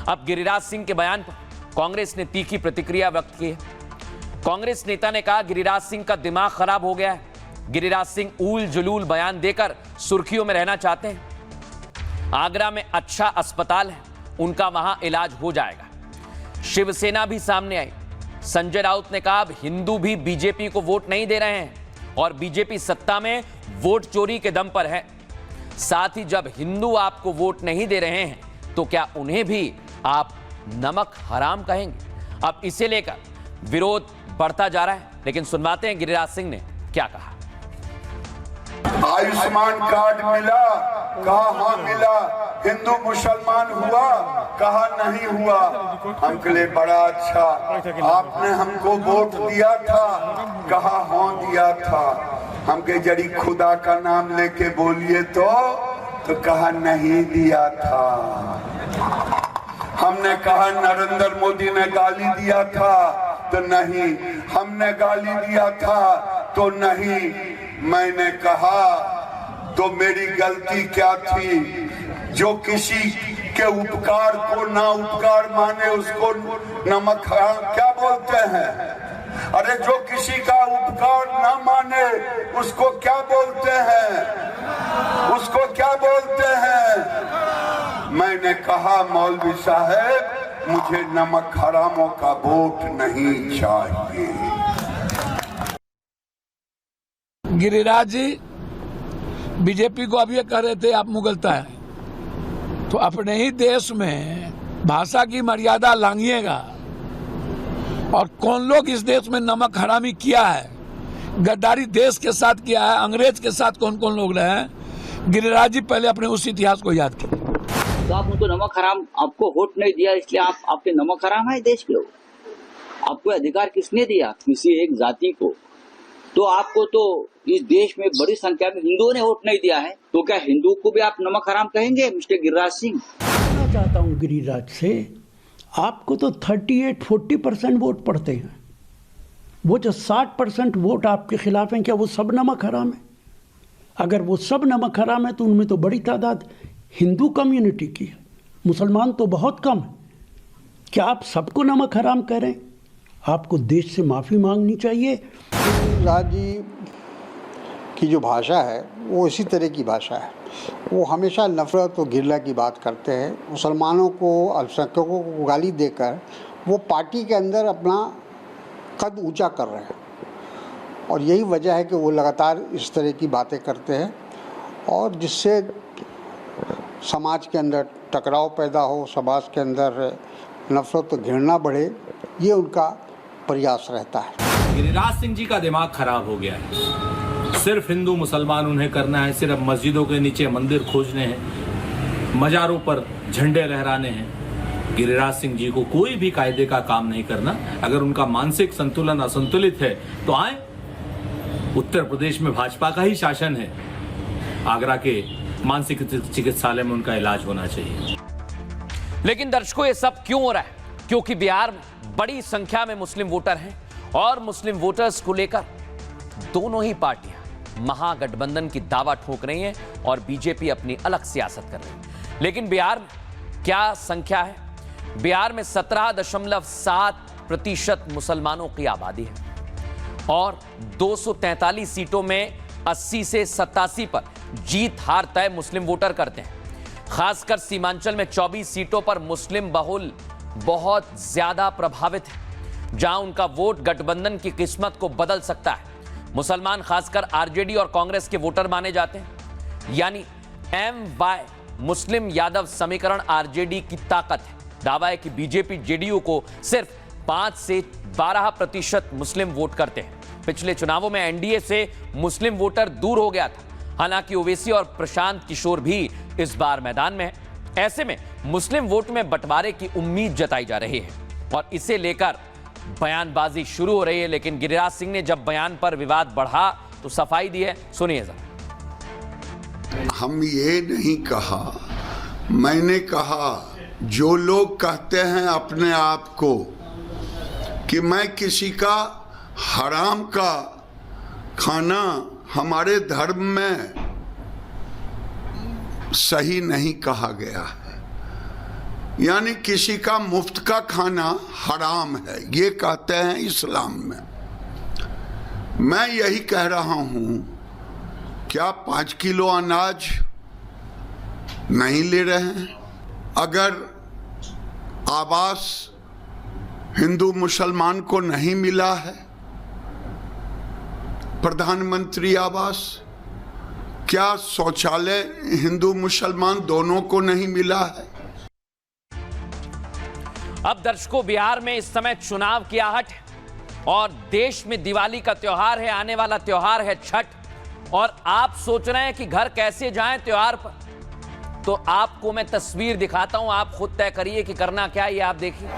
अब गिरिराज सिंह के बयान पर कांग्रेस ने तीखी प्रतिक्रिया व्यक्त की है। कांग्रेस नेता ने कहा गिरिराज सिंह का दिमाग खराब हो गया है। गिरिराज सिंह ऊल जुलूल बयान देकर सुर्खियों में रहना चाहते हैं। आगरा में अच्छा अस्पताल है, उनका वहां इलाज हो जाएगा। शिवसेना भी सामने आई। संजय राउत ने कहा अब हिंदू भी बीजेपी को वोट नहीं दे रहे हैं और बीजेपी सत्ता में वोट चोरी के दम पर है। साथ ही जब हिंदू आपको वोट नहीं दे रहे हैं तो क्या उन्हें भी आप नमक हराम कहेंगे? अब इसे लेकर विरोध बढ़ता जा रहा है, लेकिन सुनवाते हैं गिरिराज सिंह ने क्या कहा। आयुष्मान कार्ड मिला, कहा हाँ मिला। हिंदू मुसलमान हुआ, कहा नहीं हुआ। हमके लिए बड़ा अच्छा, आपने हमको वोट दिया था, कहा हाँ दिया था। हमके जड़ी खुदा का नाम लेके बोलिए तो कहा नहीं दिया था। हमने कहा नरेंद्र मोदी ने गाली दिया था तो नहीं, हमने गाली दिया था तो नहीं। मैंने कहा तो मेरी गलती क्या थी? जो किसी के उपकार को ना उपकार माने उसको नमक हराम क्या बोलते हैं? अरे जो किसी का उपकार ना माने उसको क्या बोलते हैं? उसको क्या बोलते हैं? मैंने कहा मौलवी साहब मुझे नमक हरामों का वोट नहीं चाहिए। गिरिराज जी बीजेपी को अब ये कह रहे थे आप मुगलता है, तो अपने ही देश में भाषा की मर्यादा लांघिएगा। और कौन लोग इस देश में नमक हरामी किया है, गद्दारी देश के साथ किया है, अंग्रेज के साथ कौन कौन लोग रहे हैं, गिरिराज जी पहले अपने उस इतिहास को याद कीजिए। तो आप उनको नमक हराम, आपको वोट नहीं दिया इसलिए आपके नमक हराम है देश के लोग? आपको अधिकार किसने दिया किसी एक जाति को? तो आपको तो इस देश में बड़ी संख्या में हिंदुओं ने वोट नहीं दिया है, तो क्या हिंदू को भी आप नमक हराम कहेंगे मिस्टर गिरिराज सिंह? मैं चाहता हूँ गिरिराज से, आपको तो 38-40% वोट पड़ते हैं, वो जो 60% वोट आपके खिलाफ हैं, क्या वो सब नमक हराम है? अगर वो सब नमक हराम है तो उनमें तो बड़ी तादाद हिंदू कम्युनिटी की है, मुसलमान तो बहुत कम है। क्या आप सबको नमक हराम कह रहे हैं? आपको देश से माफ़ी मांगनी चाहिए। गिरिराज जी की जो भाषा है वो इसी तरह की भाषा है। वो हमेशा नफरत और घिरला की बात करते हैं। मुसलमानों को, अल्पसंख्यकों को गाली देकर वो पार्टी के अंदर अपना कद ऊंचा कर रहे हैं और यही वजह है कि वो लगातार इस तरह की बातें करते हैं और जिससे समाज के अंदर टकराव पैदा हो, समाज के अंदर नफरत और घृणा बढ़े, ये उनका प्रयास रहता है। गिरिराज सिंह जी का दिमाग खराब हो गया है। सिर्फ हिंदू मुसलमान उन्हें करना है, सिर्फ मस्जिदों के नीचे मंदिर खोजने हैं, मज़ारों पर झंडे लहराने हैं। गिरिराज सिंह जी को कोई भी कायदे का काम नहीं करना। अगर उनका मानसिक संतुलन असंतुलित है तो आए, उत्तर प्रदेश में भाजपा का ही शासन है, आगरा के मानसिक चिकित्सालय में उनका इलाज होना चाहिए। लेकिन दर्शकों ये सब क्यों हो रहा है? क्योंकि बिहार में बड़ी संख्या में मुस्लिम वोटर हैं और मुस्लिम वोटर्स को लेकर दोनों ही पार्टियां महागठबंधन की दावा ठोक रही हैं और बीजेपी अपनी अलग सियासत कर रही है। लेकिन बिहार में क्या संख्या है? बिहार में 17.7% मुसलमानों की आबादी है और 243 सीटों में 80 से 87 पर जीत हार तय मुस्लिम वोटर करते हैं। खासकर सीमांचल में 24 सीटों पर मुस्लिम बहुल बहुत ज्यादा प्रभावित है, जहां उनका वोट गठबंधन की किस्मत को बदल सकता है। मुसलमान खासकर आरजेडी और कांग्रेस के वोटर माने जाते हैं, यानी MY मुस्लिम यादव समीकरण आरजेडी की ताकत है। दावा है कि बीजेपी जेडीयू को सिर्फ 5 से 12% मुस्लिम वोट करते हैं। पिछले चुनावों में एनडीए से मुस्लिम वोटर दूर हो गया था। हालांकि ओवैसी और प्रशांत किशोर भी इस बार मैदान में है। ऐसे में मुस्लिम वोट में बंटवारे की उम्मीद जताई जा रही है और इसे लेकर बयानबाजी शुरू हो रही है। लेकिन गिरिराज सिंह ने जब बयान पर विवाद बढ़ा तो सफाई दी है, सुनिए जरा। हम ये नहीं कहा, मैंने कहा जो लोग कहते हैं अपने आप को कि मैं किसी का हराम का खाना हमारे धर्म में सही नहीं कहा गया है, यानी किसी का मुफ्त का खाना हराम है, ये कहते हैं इस्लाम में। मैं यही कह रहा हूं, क्या 5 किलो अनाज नहीं ले रहे हैं? अगर आवास हिंदू मुसलमान को नहीं मिला है, प्रधानमंत्री आवास, क्या शौचालय हिंदू मुसलमान दोनों को नहीं मिला है? अब दर्शकों, बिहार में इस समय चुनाव की आहट है और देश में दिवाली का त्योहार है, आने वाला त्योहार है छठ, और आप सोच रहे हैं कि घर कैसे जाएं त्योहार पर। तो आपको मैं तस्वीर दिखाता हूं, आप खुद तय करिए कि करना क्या है। ये आप देखिए,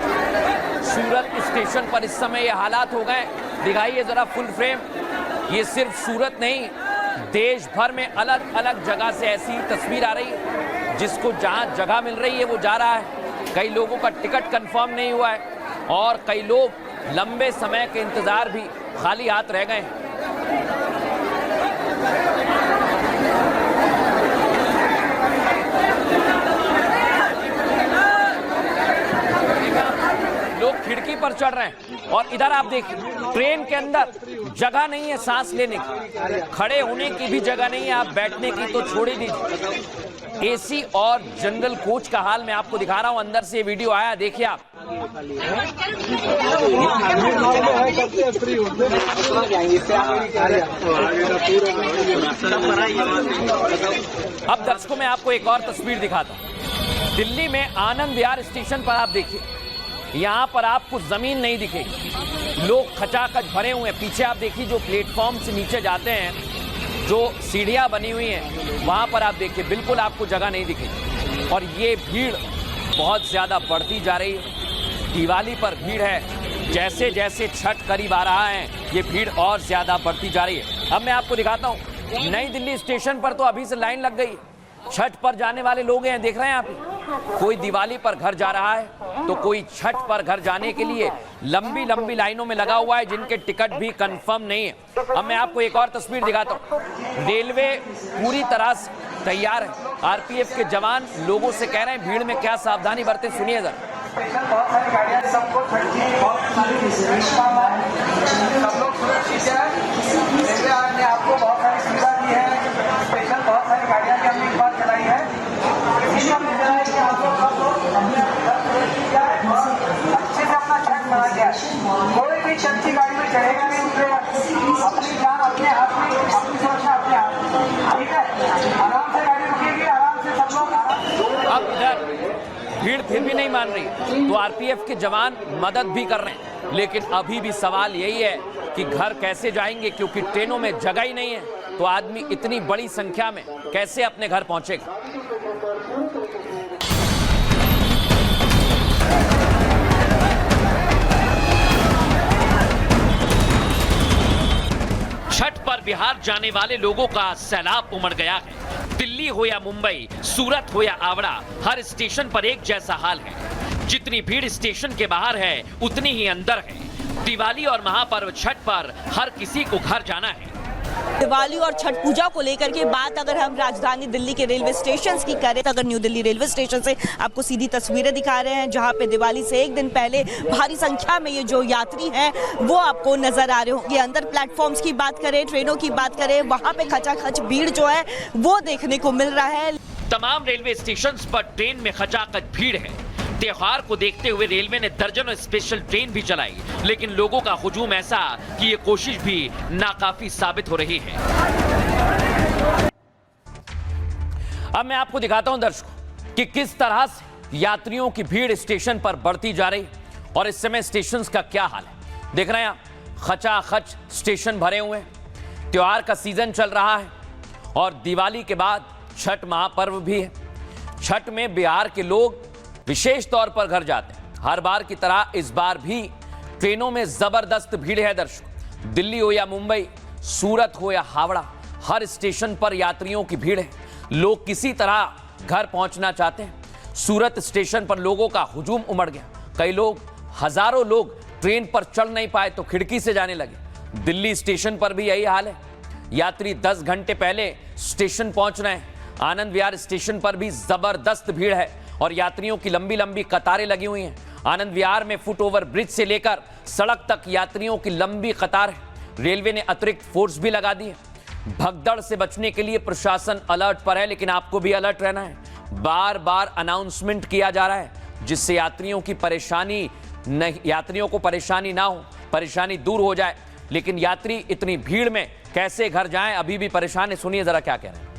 सूरत स्टेशन पर इस समय ये हालात हो गए। दिखाइए जरा फुल फ्रेम। ये सिर्फ सूरत नहीं, देश भर में अलग अलग जगह से ऐसी तस्वीर आ रही है। जिसको जहां जगह मिल रही है वो जा रहा है। कई लोगों का टिकट कंफर्म नहीं हुआ है और कई लोग लंबे समय के इंतजार भी खाली हाथ रह गए हैं। लोग खिड़की पर चढ़ रहे हैं और इधर आप देखिए, ट्रेन के अंदर जगह नहीं है सांस लेने की, खड़े होने की भी जगह नहीं है, आप बैठने की तो छोड़ ही दीजिए। एसी और जनरल कोच का हाल मैं आपको दिखा रहा हूं, अंदर से वीडियो आया, देखिए आप। अब दर्शकों मैं आपको एक और तस्वीर दिखाता हूं। दिल्ली में आनंद विहार स्टेशन पर आप देखिए, यहां पर आपको जमीन नहीं दिखेगी, लोग खचाखच भरे हुए हैं। पीछे आप देखिए, जो प्लेटफॉर्म से नीचे जाते हैं, जो सीढ़ियां बनी हुई हैं, वहां पर आप देखिए बिल्कुल आपको जगह नहीं दिखेगी। और ये भीड़ बहुत ज्यादा बढ़ती जा रही है। दिवाली पर भीड़ है, जैसे जैसे छठ करीब आ रहा है ये भीड़ और ज्यादा बढ़ती जा रही है। अब मैं आपको दिखाता हूं, नई दिल्ली स्टेशन पर तो अभी से लाइन लग गई। छठ पर जाने वाले लोग हैं, देख रहे हैं आप। कोई दिवाली पर घर जा रहा है तो कोई छठ पर घर जाने के लिए लंबी लंबी लाइनों में लगा हुआ है, जिनके टिकट भी कंफर्म नहीं है। अब मैं आपको एक और तस्वीर दिखाता हूँ। रेलवे पूरी तरह से तैयार है। आरपीएफ के जवान लोगों से कह रहे हैं भीड़ में क्या सावधानी बरतें, सुनिए जरा। बहुत सारी गाड़ियां सबको बहुत सारी सब लोग सुरक्षित है। रेलवे ने आपको बहुत सारी सुविधा दी है। स्पेशल बहुत सारी गाड़ियां भी हमने इस बार चलाई है। कि आप लोग अच्छे से अपना छठ मना गया। कोई भी छठ की गाड़ी में चढ़ेगा नहीं, उसमें अपनी जान अपने हाथ में, अपनी सुरक्षा अपने हाथ में, ठीक है। आराम से गाड़ी रुकेगी, आराम से सब लोग। अब इधर भीड़ फिर भी नहीं मान रही तो आरपीएफ के जवान मदद भी कर रहे हैं, लेकिन अभी भी सवाल यही है कि घर कैसे जाएंगे, क्योंकि ट्रेनों में जगह ही नहीं है। तो आदमी इतनी बड़ी संख्या में कैसे अपने घर पहुंचेगा। छठ पर बिहार जाने वाले लोगों का सैलाब उमड़ गया है। दिल्ली हो या मुंबई, सूरत हो या आवड़ा, हर स्टेशन पर एक जैसा हाल है। जितनी भीड़ स्टेशन के बाहर है उतनी ही अंदर है। दिवाली और महापर्व छठ पर हर किसी को घर जाना है। दिवाली और छठ पूजा को लेकर के बात अगर हम राजधानी दिल्ली के रेलवे स्टेशन की करें तो अगर न्यू दिल्ली रेलवे स्टेशन से आपको सीधी तस्वीरें दिखा रहे हैं, जहां पे दिवाली से एक दिन पहले भारी संख्या में ये जो यात्री हैं वो आपको नजर आ रहे होंगे। अंदर प्लेटफॉर्म्स की बात करें, ट्रेनों की बात करें, वहां पे खचाखच भीड़ जो है वो देखने को मिल रहा है। तमाम रेलवे स्टेशन पर ट्रेन में खचाखच भीड़ है। त्योहार को देखते हुए रेलवे ने दर्जनों स्पेशल ट्रेन भी चलाई, लेकिन लोगों का हुजूम ऐसा कि ये कोशिश भी नाकाफी साबित हो रही है। अब मैं आपको दिखाता हूं दर्शकों कि किस तरह से यात्रियों की भीड़ स्टेशन पर बढ़ती जा रही और इस समय स्टेशन का क्या हाल है। देख रहे हैं आप, खचाखच स्टेशन भरे हुए हैं। त्योहार का सीजन चल रहा है और दिवाली के बाद छठ महापर्व भी है। छठ में बिहार के लोग विशेष तौर पर घर जाते हैं। हर बार की तरह इस बार भी ट्रेनों में जबरदस्त भीड़ है दर्शकों। दिल्ली हो या मुंबई, सूरत हो या हावड़ा, हर स्टेशन पर यात्रियों की भीड़ है। लोग किसी तरह घर पहुंचना चाहते हैं। सूरत स्टेशन पर लोगों का हुजूम उमड़ गया। कई लोग, हजारों लोग ट्रेन पर चढ़ नहीं पाए तो खिड़की से जाने लगे। दिल्ली स्टेशन पर भी यही हाल है। यात्री 10 घंटे पहले स्टेशन पहुंच रहे हैं। आनंद विहार स्टेशन पर भी जबरदस्त भीड़ है और यात्रियों की लंबी लंबी कतारें लगी हुई हैं। आनंद विहार में फुट ओवर ब्रिज से लेकर सड़क तक यात्रियों की लंबी कतार है। रेलवे ने अतिरिक्त फोर्स भी लगा दी है। भगदड़ से बचने के लिए प्रशासन अलर्ट पर है, लेकिन आपको भी अलर्ट रहना है। बार बार अनाउंसमेंट किया जा रहा है जिससे यात्रियों को परेशानी ना हो, परेशानी दूर हो जाए। लेकिन यात्री इतनी भीड़ में कैसे घर जाएं, अभी भी परेशान है। सुनिए जरा क्या कह रहे हैं।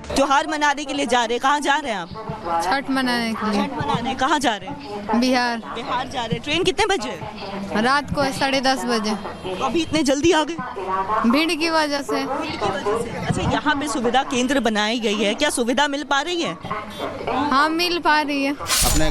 त्योहार मनाने के लिए जा रहे हैं। कहाँ जा रहे हैं आप? छठ मनाने के लिए। छठ मनाने कहाँ जा रहे हैं? बिहार। बिहार जा रहे हैं। ट्रेन कितने बजे? रात को 10:30 बजे। अभी इतने जल्दी आ गए? भीड़ की वजह से। अच्छा, यहाँ पे सुविधा केंद्र बनाई गई है, क्या सुविधा मिल पा रही है? हाँ, मिल पा रही है।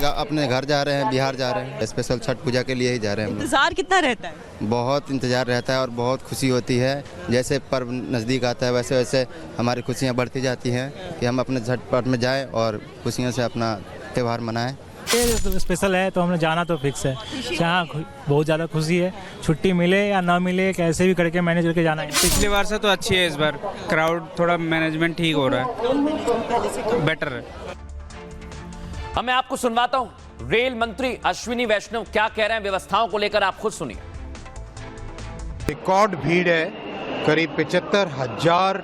अपने घर जा रहे हैं, बिहार जा रहे हैं। स्पेशल छठ पूजा के लिए ही जा रहे हैं। इंतजार कितना रहता है? बहुत इंतजार रहता है और बहुत खुशी होती है। जैसे पर्व नज़दीक आता है वैसे वैसे हमारी खुशियाँ बढ़ती जाती हैं कि हम अपने छठ पर्व में जाएं और खुशियों से अपना त्यौहार मनाएं। ये स्पेशल है तो हमने जाना तो फिक्स है। यहाँ बहुत ज़्यादा खुशी है। छुट्टी मिले या ना मिले, कैसे भी करके मैनेज करके जाना है। पिछली बार से तो अच्छी है, इस बार क्राउड थोड़ा मैनेजमेंट ठीक हो रहा है, बेटर है। अब मैं आपको सुनवाता हूँ रेल मंत्री अश्विनी वैष्णव क्या कह रहे हैं व्यवस्थाओं को लेकर, आप खुद सुनिए। रिकॉर्ड भीड़ है, करीब 75,000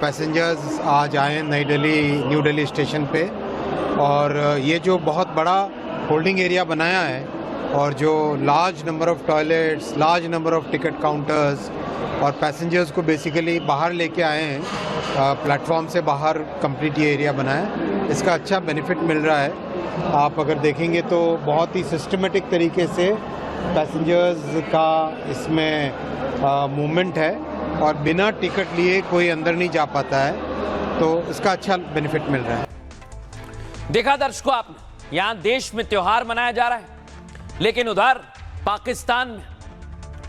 पैसेंजर्स आज आए न्यू दिल्ली स्टेशन पे। और ये जो बहुत बड़ा होल्डिंग एरिया बनाया है और जो large number of toilets, large number of ticket counters और पैसेंजर्स को बेसिकली बाहर लेके आए हैं, प्लेटफॉर्म से बाहर कंप्लीट ये एरिया बना है, इसका अच्छा बेनिफिट मिल रहा है। आप अगर देखेंगे तो बहुत ही सिस्टमेटिक तरीके से पैसेंजर्स का इसमें मूवमेंट है और बिना टिकट लिए कोई अंदर नहीं जा पाता है, तो इसका अच्छा बेनिफिट मिल रहा है। देखा दर्शकों आपने, यहां देश में त्योहार मनाया जा रहा है, लेकिन उधर पाकिस्तान में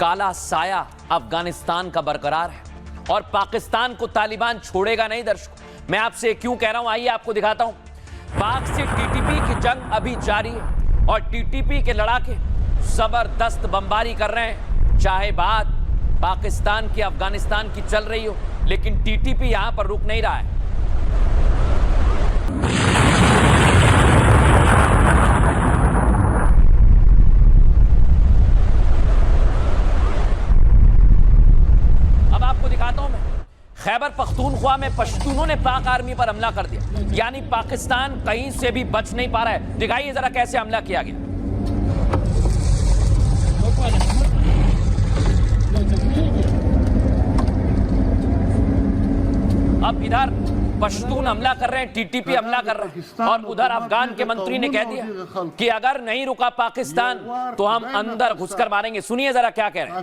काला साया अफगानिस्तान का बरकरार है और पाकिस्तान को तालिबान छोड़ेगा नहीं। दर्शकों, मैं आपसे क्यों कह रहा हूं, आइए आपको दिखाता हूं। पाक से टीटीपी की जंग अभी जारी है और टीटीपी के लड़ाके जबरदस्त बमबारी कर रहे हैं। चाहे बात पाकिस्तान की, अफगानिस्तान की चल रही हो, लेकिन टीटीपी यहां पर रुक नहीं रहा है। अब आपको दिखाता हूं मैं, खैबर पख्तूनख्वा में पश्तूनों ने पाक आर्मी पर हमला कर दिया, यानी पाकिस्तान कहीं से भी बच नहीं पा रहा है। दिखाइए जरा कैसे हमला किया गया। अब इधर पश्तून हमला कर रहे हैं, टीटीपी हमला कर रहे हैं, और उधर अफगान के मंत्री ने कह दिया कि अगर नहीं रुका पाकिस्तान तो हम अंदर घुसकर मारेंगे। सुनिए जरा क्या कह रहे हैं।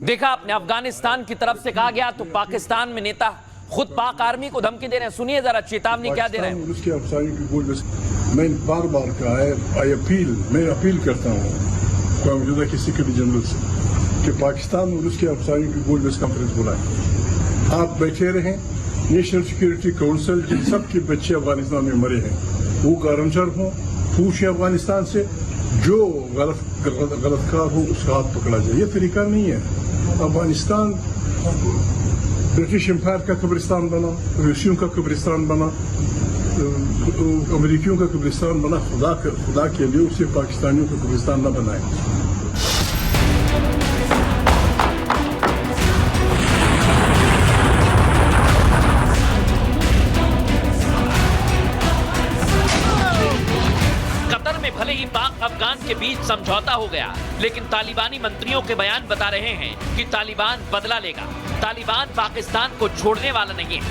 देखा आपने, अफगानिस्तान की तरफ से कहा गया तो पाकिस्तान में नेता खुद पाक आर्मी को धमकी दे रहे हैं। सुनिए जरा चेतावनी क्या दे रहे हैं। उसकी अफसारी की गोल मैं बार बार कहा है, मैं अपील करता हूँ मौजूदा किसी के भी जनरल से कि पाकिस्तान और उसकी अफसारी की गोल बेस कॉन्फ्रेंस बुलाएं। आप बैठे रहें, नेशनल सिक्योरिटी काउंसिल जिन सब के बच्चे अफगानिस्तान में मरे हैं वो गारंटर हों, पूछे अफगानिस्तान से जो गलतकार हो उसका हाथ पकड़ा जाए। ये तरीका नहीं है। अफगानिस्तान ब्रिटिश एम्पायर का कब्रिस्तान बना, रूसियों का कब्रिस्तान बना, अमेरिकियों का कब्रिस्तान बना। खुदा के लिए उसे पाकिस्तानियों का कब्रिस्तान न बनाए। दिल्ली पाक अफगान के बीच समझौता हो गया, लेकिन तालिबानी मंत्रियों के बयान बता रहे हैं कि तालिबान बदला लेगा। तालिबान पाकिस्तान को छोड़ने वाला नहीं है।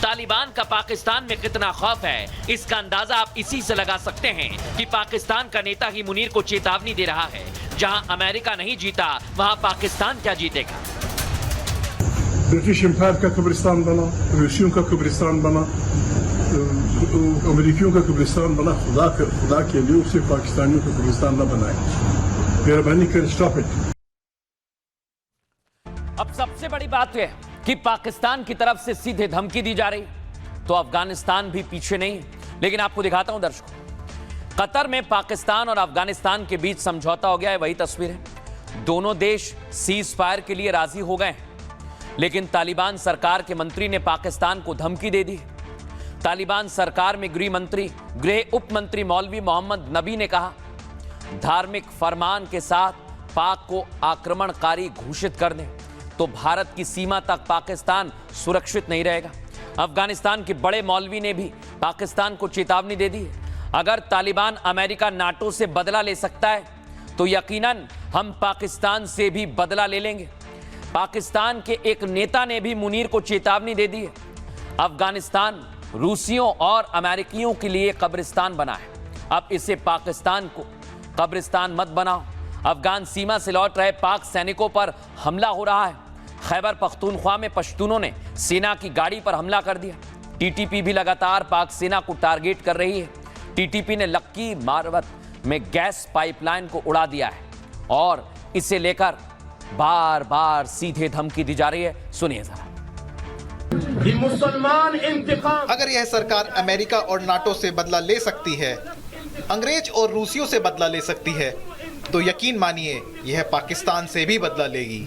तालिबान का पाकिस्तान में कितना खौफ है, इसका अंदाजा आप इसी से लगा सकते हैं कि पाकिस्तान का नेता ही मुनीर को चेतावनी दे रहा है। जहां अमेरिका नहीं जीता, वहां पाकिस्तान क्या जीतेगा। ब्रिटिश एम्पायर का कब्रिस्तान बना, रूसियों का कब्रिस्तान बना, अमेरिकियों का कब्रिस्तान बना। खुदा के लिए उसे पाकिस्तानियों का कब्रिस्तान न बनाए। मेहरबानी कर स्टॉप इट। अब सबसे बड़ी बात यह कि पाकिस्तान की तरफ से सीधे धमकी दी जा रही, तो अफगानिस्तान भी पीछे नहीं है। लेकिन आपको दिखाता हूं दर्शकों, कतर में पाकिस्तान और अफगानिस्तान के बीच समझौता हो गया है, वही तस्वीर है। दोनों देश सीज फायर के लिए राजी हो गए हैं, लेकिन तालिबान सरकार के मंत्री ने पाकिस्तान को धमकी दे दी। तालिबान सरकार में गृह उप मंत्री मौलवी मोहम्मद नबी ने कहा, धार्मिक फरमान के साथ पाक को आक्रमणकारी घोषित कर दें तो भारत की सीमा तक पाकिस्तान सुरक्षित नहीं रहेगा। अफगानिस्तान के बड़े मौलवी ने भी पाकिस्तान को चेतावनी दे दी है, अगर तालिबान अमेरिका नाटो से बदला ले सकता है तो यकीनन हम पाकिस्तान से भी बदला ले लेंगे। पाकिस्तान के एक नेता ने भी मुनीर को चेतावनी दे दी है। अफगानिस्तान रूसियों और अमेरिकियों के लिए कब्रिस्तान बना है, अब इसे पाकिस्तान को कब्रिस्तान मत बनाओ। अफगान सीमा से लौट रहे पाक सैनिकों पर हमला हो रहा है। खैबर पख्तूनख्वा में पश्तूनों ने सेना की गाड़ी पर हमला कर दिया। टीटीपी भी लगातार पाक सेना को टारगेट कर रही है। टीटीपी ने लक्की मारवत में गैस पाइपलाइन को उड़ा दिया है और इसे लेकर बार बार सीधे धमकी दी जा रही है। सुनिए जरा। मुसलमान इंतकाम, अगर यह सरकार अमेरिका और नाटो से बदला ले सकती है, अंग्रेज और रूसियों से बदला ले सकती है, तो यकीन मानिए यह पाकिस्तान से भी बदला लेगी।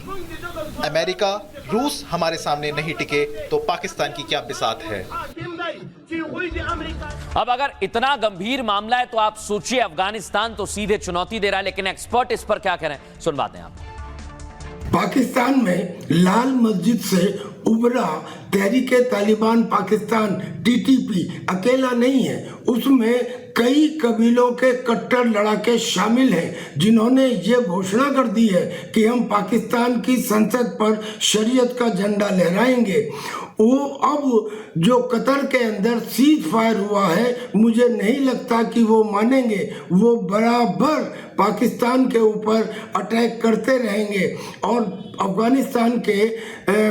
अमेरिका रूस हमारे सामने नहीं टिके तो पाकिस्तान की क्या बिसात है। अब अगर इतना गंभीर मामला है तो आप सोचिए, अफगानिस्तान तो सीधे चुनौती दे रहा है, लेकिन एक्सपर्ट इस पर क्या कह रहे हैं, सुनवाते हैं आप। पाकिस्तान में लाल मस्जिद से उभरा तहरीके तालिबान पाकिस्तान टीटीपी अकेला नहीं है, उसमें कई कबीलों के कट्टर लड़ाके शामिल हैं जिन्होंने ये घोषणा कर दी है कि हम पाकिस्तान की संसद पर शरीयत का झंडा लहराएंगे। वो अब जो कतर के अंदर सीज फायर हुआ है, मुझे नहीं लगता कि वो मानेंगे। वो बराबर पाकिस्तान के ऊपर अटैक करते रहेंगे। और अफगानिस्तान के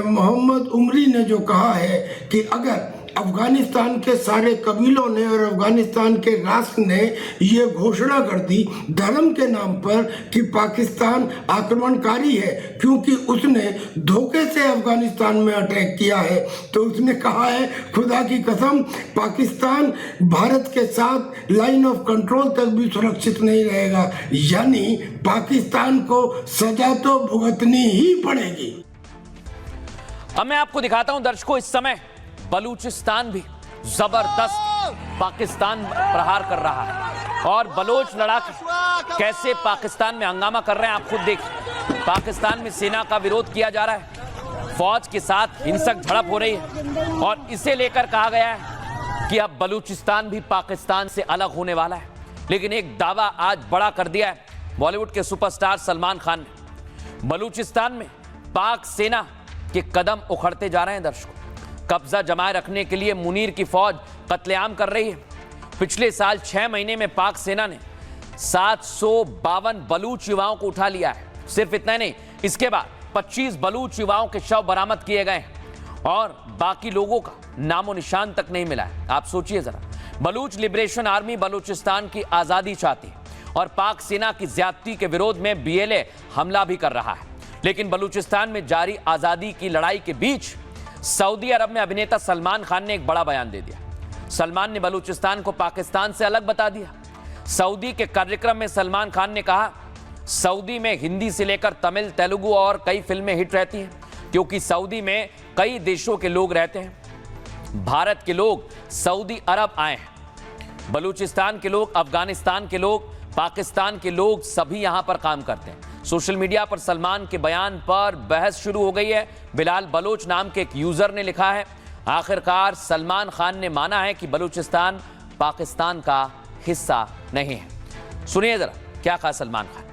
मोहम्मद उमरी ने जो कहा है कि अगर अफगानिस्तान के सारे कबीलों ने और अफगानिस्तान के राष्ट्र ने ये घोषणा कर दी धर्म के नाम पर कि पाकिस्तान आक्रमणकारी है, क्योंकि उसने धोखे से अफगानिस्तान में अटैक किया है, तो उसने कहा है खुदा की कसम पाकिस्तान भारत के साथ लाइन ऑफ कंट्रोल तक भी सुरक्षित नहीं रहेगा। यानी पाकिस्तान को सजा तो भुगतनी ही पड़ेगी। अब मैं आपको दिखाता हूं दर्शकों, इस समय बलूचिस्तान भी जबरदस्त पाकिस्तान प्रहार कर रहा है और बलोच लड़ाके कैसे पाकिस्तान में हंगामा कर रहे हैं आप खुद देखिए। पाकिस्तान में सेना का विरोध किया जा रहा है, फौज के साथ हिंसक झड़प हो रही है और इसे लेकर कहा गया है कि अब बलूचिस्तान भी पाकिस्तान से अलग होने वाला है। लेकिन एक दावा आज बड़ा कर दिया है बॉलीवुड के सुपरस्टार सलमान खान ने। बलूचिस्तान में पाक सेना के कदम उखड़ते जा रहे हैं दर्शकों। कब्जा जमाए रखने के लिए मुनीर की फौज कत्लेआम कर रही है। पिछले साल 6 महीने में पाक सेना ने 752 बलूच युवाओं को उठा लिया है। सिर्फ इतना नहीं, इसके बाद 25 बलूच युवाओं के शव बरामद किए गए हैं और बाकी लोगों का नामो निशान तक नहीं मिला है। आप सोचिए जरा, बलूच लिबरेशन आर्मी बलूचिस्तान की आजादी चाहती है और पाक सेना की ज्यादती के विरोध में बीएलए हमला भी कर रहा है। लेकिन बलूचिस्तान में जारी आजादी की लड़ाई के बीच सऊदी अरब में अभिनेता सलमान खान ने एक बड़ा बयान दे दिया। सलमान ने बलूचिस्तान को पाकिस्तान से अलग बता दिया। सऊदी के कार्यक्रम में सलमान खान ने कहा, सऊदी में हिंदी से लेकर तमिल, तेलुगु और कई फिल्में हिट रहती हैं क्योंकि सऊदी में कई देशों के लोग रहते हैं। भारत के लोग सऊदी अरब आए हैं। बलूचिस्तान के लोग, अफगानिस्तान के लोग, पाकिस्तान के लोग सभी यहां पर काम करते हैं। सोशल मीडिया पर सलमान के बयान पर बहस शुरू हो गई है। बिलाल बलोच नाम के एक यूजर ने लिखा है, आखिरकार सलमान खान ने माना है कि बलूचिस्तान पाकिस्तान का हिस्सा नहीं है। सुनिए जरा क्या कहा Salman Khan.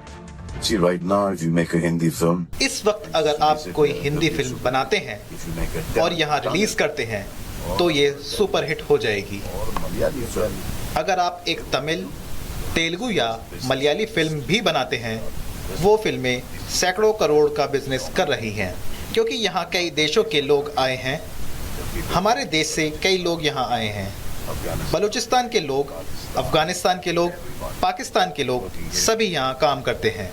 Right now, if you make a Hindi film, इस वक्त अगर आप कोई हिंदी फिल्म बनाते हैं और यहाँ रिलीज करते हैं तो ये सुपरहिट हो जाएगी। अगर आप एक तमिल, तेलुगु या मलयाली फिल्म भी बनाते हैं, वो फिल्में सैकड़ों करोड़ का बिजनेस कर रही हैं, क्योंकि यहाँ कई देशों के लोग आए हैं। हमारे देश से कई लोग यहाँ आए हैं। बलूचिस्तान के लोग, अफगानिस्तान के लोग, पाकिस्तान के लोग सभी यहाँ काम करते हैं।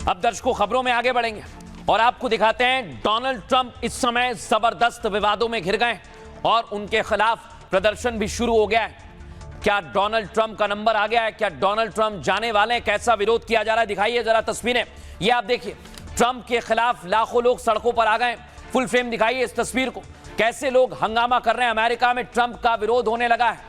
अब दर्शकों खबरों में आगे बढ़ेंगे और आपको दिखाते हैं डोनाल्ड ट्रंप इस समय जबरदस्त विवादों में घिर गए और उनके खिलाफ प्रदर्शन भी शुरू हो गया है। क्या डोनाल्ड ट्रंप का नंबर आ गया है? क्या डोनाल्ड ट्रंप जाने वाले हैं? कैसा विरोध किया जा रहा है? दिखाइए जरा तस्वीरें। ये आप देखिए, ट्रंप के खिलाफ लाखों लोग सड़कों पर आ गए। फुल फ्रेम दिखाइए इस तस्वीर को, कैसे लोग हंगामा कर रहे हैं। अमेरिका में ट्रंप का विरोध होने लगा है।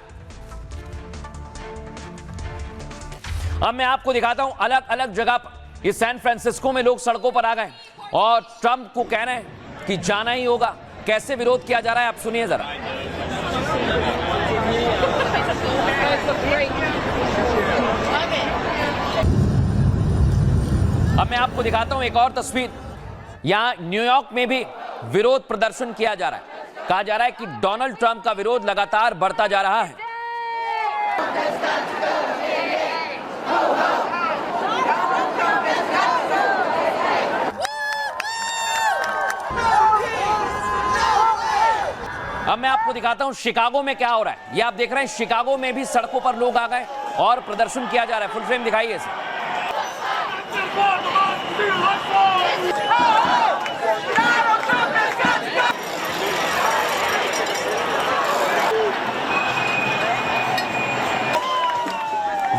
अब मैं आपको दिखाता हूं अलग अलग जगह पर। ये सैन फ्रांसिस्को में लोग सड़कों पर आ गए और ट्रंप को कह रहे हैं कि जाना ही होगा। कैसे विरोध किया जा रहा है आप सुनिए जरा। अब मैं आपको दिखाता हूं एक और तस्वीर। यहां न्यूयॉर्क में भी विरोध प्रदर्शन किया जा रहा है। कहा जा रहा है कि डोनाल्ड ट्रंप का विरोध लगातार बढ़ता जा रहा है। अब मैं आपको दिखाता हूं शिकागो में क्या हो रहा है। ये आप देख रहे हैं, शिकागो में भी सड़कों पर लोग आ गए और प्रदर्शन किया जा रहा है। फुल फ्रेम दिखाइए इसे।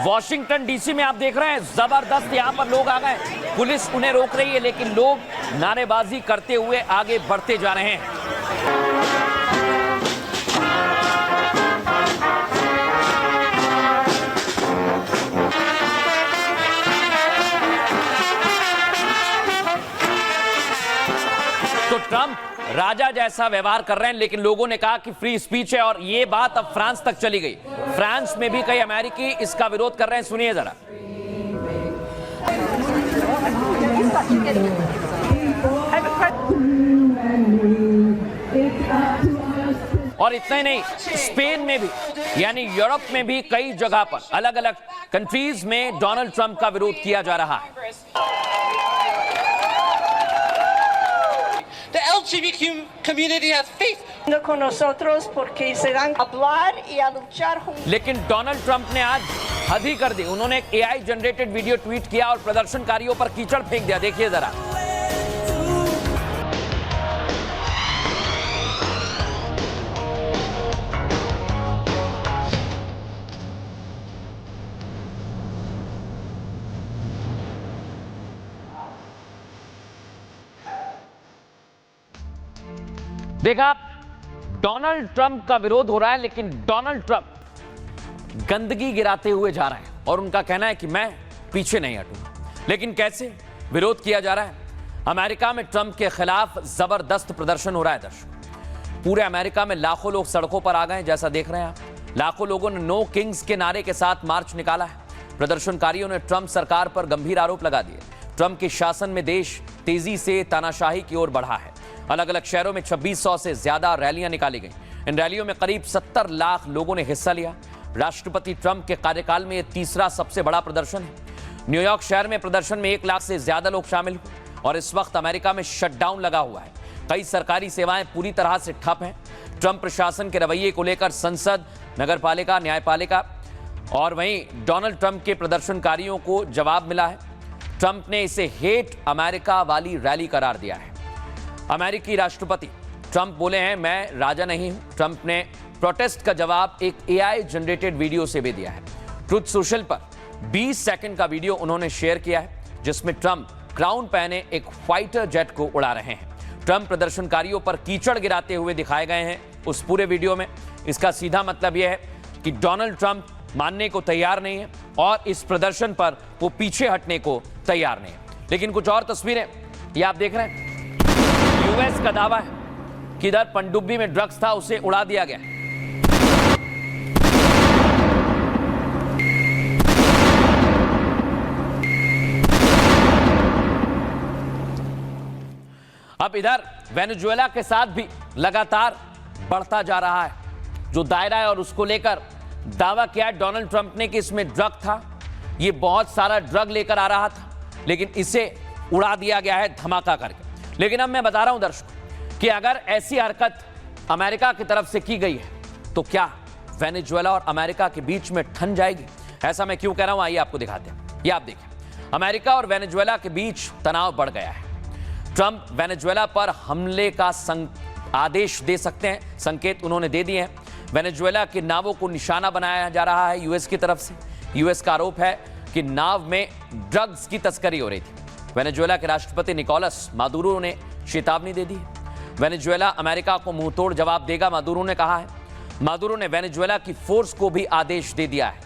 वॉशिंगटन डीसी में आप देख रहे हैं जबरदस्त यहां पर लोग आ गए। पुलिस उन्हें रोक रही है लेकिन लोग नारेबाजी करते हुए आगे बढ़ते जा रहे हैं। तो ट्रंप राजा जैसा व्यवहार कर रहे हैं, लेकिन लोगों ने कहा कि फ्री स्पीच है और ये बात अब फ्रांस तक चली गई। फ्रांस में भी कई अमेरिकी इसका विरोध कर रहे हैं। सुनिए जरा। और इतना ही नहीं, स्पेन में भी यानी यूरोप में भी कई जगह पर अलग अलग कंट्रीज में डोनाल्ड ट्रंप का विरोध किया जा रहा है। The LGBT community has faith con nosotros porque se dan a hablar y a luchar juntos. लेकिन डोनाल्ड ट्रंप ने आज हद ही कर दी। उन्होंने एक AI जनरेटेड वीडियो ट्वीट किया और प्रदर्शनकारियों पर कीचड़ फेंक दिया। देखिए जरा। देखा, डोनाल्ड ट्रंप का विरोध हो रहा है लेकिन डोनाल्ड ट्रंप गंदगी गिराते हुए जा रहे हैं और उनका कहना है कि मैं पीछे नहीं हटूंगा। लेकिन कैसे विरोध किया जा रहा है? अमेरिका में ट्रंप के खिलाफ जबरदस्त प्रदर्शन हो रहा है। दर्शक, पूरे अमेरिका में लाखों लोग सड़कों पर आ गए। जैसा देख रहे हैं आप, लाखों लोगों ने नो किंग्स के नारे के साथ मार्च निकाला है। प्रदर्शनकारियों ने ट्रंप सरकार पर गंभीर आरोप लगा दिए। ट्रंप के शासन में देश तेजी से तानाशाही की ओर बढ़ा है। अलग अलग शहरों में 2600 से ज्यादा रैलियां निकाली गई। इन रैलियों में करीब 70 लाख लोगों ने हिस्सा लिया। राष्ट्रपति ट्रंप के कार्यकाल में यह तीसरा सबसे बड़ा प्रदर्शन है। न्यूयॉर्क शहर में प्रदर्शन में 1 लाख से ज्यादा लोग शामिल हुए और इस वक्त अमेरिका में शटडाउन लगा हुआ है। कई सरकारी सेवाएं पूरी तरह से ठप हैं। ट्रंप प्रशासन के रवैये को लेकर संसद, नगरपालिका, न्यायपालिका और वहीं डोनाल्ड ट्रंप के प्रदर्शनकारियों को जवाब मिला है। ट्रंप ने इसे हेट अमेरिका वाली रैली करार दिया है। अमेरिकी राष्ट्रपति ट्रंप बोले हैं, मैं राजा नहीं हूं। ट्रंप ने प्रोटेस्ट का जवाब एक AI जनरेटेड वीडियो से भी दिया है। ट्रुथ सोशल पर 20 सेकंड का वीडियो उन्होंने शेयर किया है जिसमें ट्रंप क्राउन पहने एक फाइटर जेट को उड़ा रहे हैं। ट्रंप प्रदर्शनकारियों पर कीचड़ गिराते हुए दिखाए गए हैं उस पूरे वीडियो में। इसका सीधा मतलब यह है कि डोनाल्ड ट्रंप मानने को तैयार नहीं है और इस प्रदर्शन पर वो पीछे हटने को तैयार नहीं है। लेकिन कुछ और तस्वीरें ये आप देख रहे हैं। यूएस का दावा है कि इधर पनडुब्बी में ड्रग्स था, उसे उड़ा दिया गया। अब इधर वेनेजुएला के साथ भी लगातार बढ़ता जा रहा है जो दायरा है, और उसको लेकर दावा किया है डोनाल्ड ट्रंप ने कि इसमें ड्रग था, ये बहुत सारा ड्रग लेकर आ रहा था, लेकिन इसे उड़ा दिया गया है धमाका करके। लेकिन अब मैं बता रहा हूं दर्शकों कि अगर ऐसी हरकत अमेरिका की तरफ से की गई है तो क्या वेनेजुएला और अमेरिका के बीच में ठन जाएगी? ऐसा मैं क्यों कह रहा हूं, आइए आपको दिखाते हैं। ये आप देखें, अमेरिका और वेनेजुएला के बीच तनाव बढ़ गया है। ट्रंप वेनेजुएला पर हमले का आदेश दे सकते हैं, संकेत उन्होंने दे दिए हैं। वेनेजुएला के नावों को निशाना बनाया जा रहा है यूएस की तरफ से। यूएस का आरोप है कि नाव में ड्रग्स की तस्करी हो रही थी। वेनेजुएला के राष्ट्रपति निकोलस मादुरो ने चेतावनी दे दी है। वेनेजुएला अमेरिका को मुंहतोड़ जवाब देगा, मादुरो ने कहा है। मादुरो ने वेनेजुएला की फोर्स को भी आदेश दे दिया है,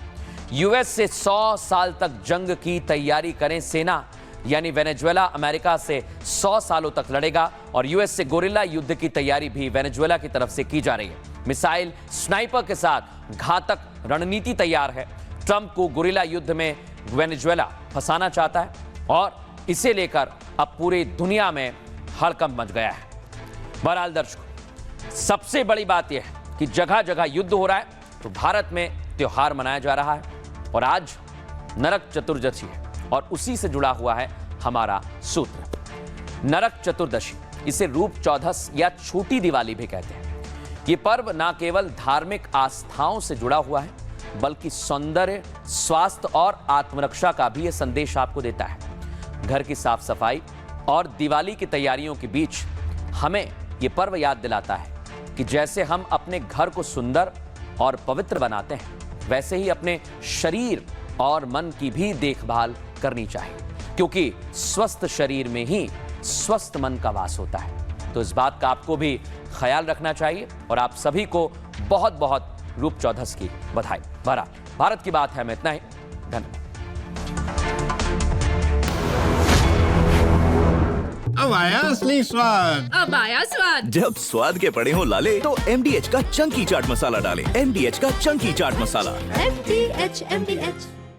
यूएस से 100 साल तक जंग की तैयारी करें सेना, यानी वेनेजुएला अमेरिका से 100 सालों तक लड़ेगा और यूएस से गोरिल्ला युद्ध की तैयारी भी वेनेजुएला की तरफ से की जा रही है। मिसाइल, स्नाइपर के साथ घातक रणनीति तैयार है। ट्रंप को गोरिल्ला युद्ध में वेनेजुएला फंसाना चाहता है और इसे लेकर अब पूरी दुनिया में हड़कंप मच गया है। बहरहाल दर्शकों, सबसे बड़ी बात यह है कि जगह जगह युद्ध हो रहा है तो भारत में त्योहार मनाया जा रहा है और आज नरक चतुर्दशी है और उसी से जुड़ा हुआ है हमारा सूत्र नरक चतुर्दशी। इसे रूप चौदस या छोटी दिवाली भी कहते हैं। ये पर्व न केवल धार्मिक आस्थाओं से जुड़ा हुआ है बल्कि सौंदर्य, स्वास्थ्य और आत्मरक्षा का भी ये संदेश आपको देता है। घर की साफ सफाई और दिवाली की तैयारियों के बीच हमें ये पर्व याद दिलाता है कि जैसे हम अपने घर को सुंदर और पवित्र बनाते हैं वैसे ही अपने शरीर और मन की भी देखभाल करनी चाहिए, क्योंकि स्वस्थ शरीर में ही स्वस्थ मन का वास होता है। तो इस बात का आपको भी ख्याल रखना चाहिए और आप सभी को बहुत बहुत रूप चौदस की बधाई। भारत की बात है में इतना ही। धन्यवाद। अब आया असली स्वाद। अब आया स्वाद। जब स्वाद के पड़े हो लाले तो MDH का चंकी चाट मसाला डालें। MDH का चंकी चाट मसाला। MDH